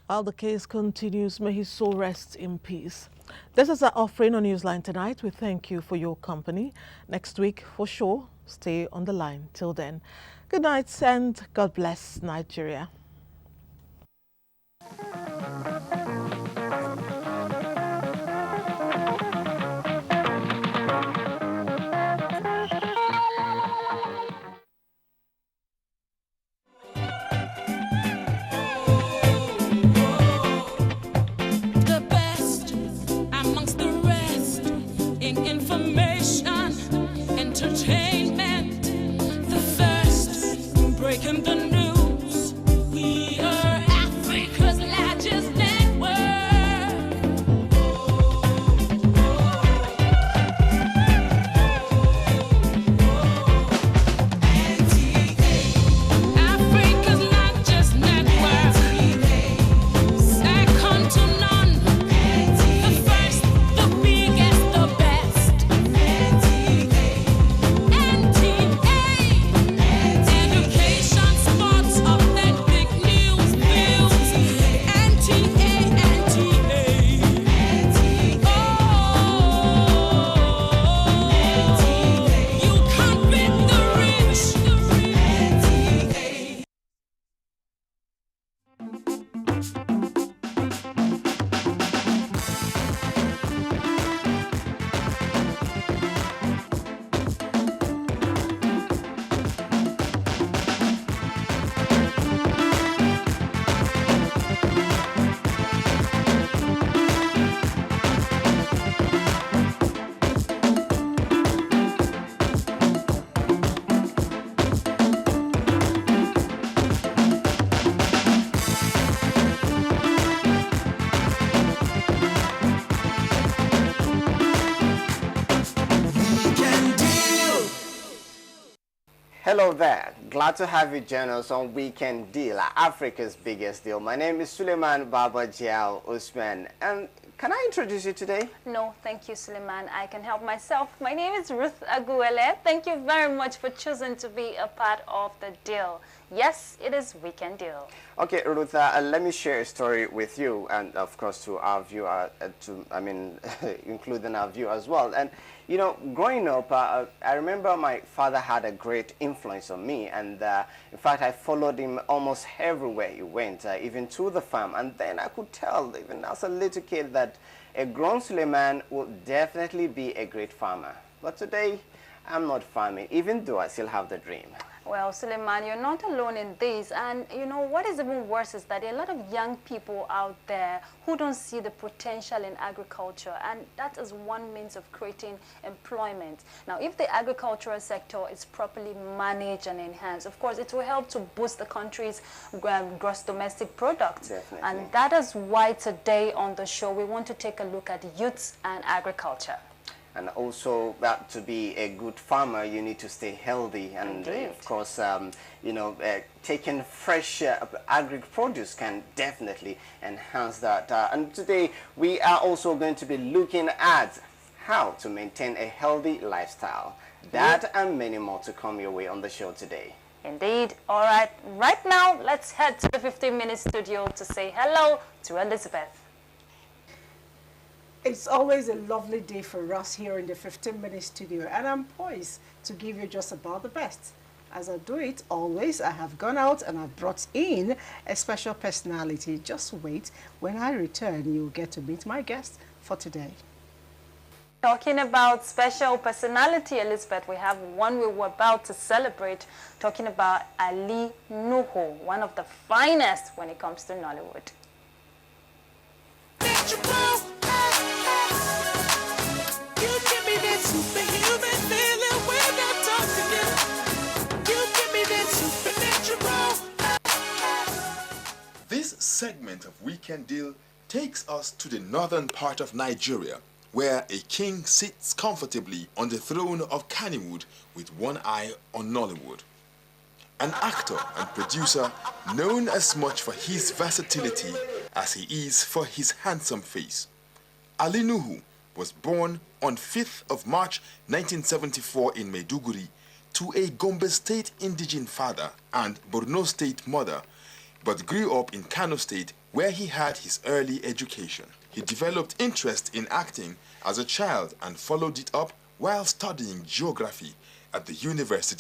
While the case continues, may his soul rest in peace. This is our offering on Newsline tonight. We thank you for your company. Next week, for sure, stay on the line. Till then, good night and God bless Nigeria. Entertainment, the first, breaking the news. We are Africa's largest network. NTA, Africa's largest network. Second to Hello there. Glad to have you join us on Weekend Deal, Africa's biggest deal. My name is Suleiman Baba Jiao Usman. And can I introduce you today? No, thank you, Suleiman. I can help myself. My name is Ruth Aguele. Thank you very much for choosing to be a part of the deal. Yes, it is Weekend Deal. Okay, Ruth, let me share a story with you, and of course to our viewer, including our viewer as well. And you know, growing up, I remember my father had a great influence on me, and in fact, I followed him almost everywhere he went, even to the farm. And then I could tell, even as a little kid, that a grown Suleiman would definitely be a great farmer. But today, I'm not farming, even though I still have the dream. Well, Suleiman, you're not alone in this. And you know, what is even worse is that there are a lot of young people out there who don't see the potential in agriculture. And that is one means of creating employment. Now, if the agricultural sector is properly managed and enhanced, of course, it will help to boost the country's gross domestic product. Definitely. And that is why today on the show, we want to take a look at youths and agriculture. And also, to be a good farmer, you need to stay healthy. And of course, you know, taking fresh agri-produce can definitely enhance that. And today, we are also going to be looking at how to maintain a healthy lifestyle. That and many more to come your way on the show today. Indeed. All right. Right now, let's head to the 15-minute studio to say hello to Elizabeth. It's always a lovely day for us here in the 15-minute studio, and I'm poised to give you just about the best. As I do it always, I have gone out and I've brought in a special personality. Just wait. When I return, you'll get to meet my guest for today. Talking about special personality, Elizabeth, we have one we were about to celebrate, talking about Ali Nuhu, one of the finest when it comes to Nollywood. This segment of Weekend Deal takes us to the northern part of Nigeria, where a king sits comfortably on the throne of Kannywood with one eye on Nollywood. An actor and producer known as much for his versatility as he is for his handsome face. Ali Nuhu was born on 5th of March 1974 in Maiduguri to a Gombe State indigenous father and Borno State mother, but grew up in Kano State where he had his early education. He developed interest in acting as a child and followed it up while studying geography at the University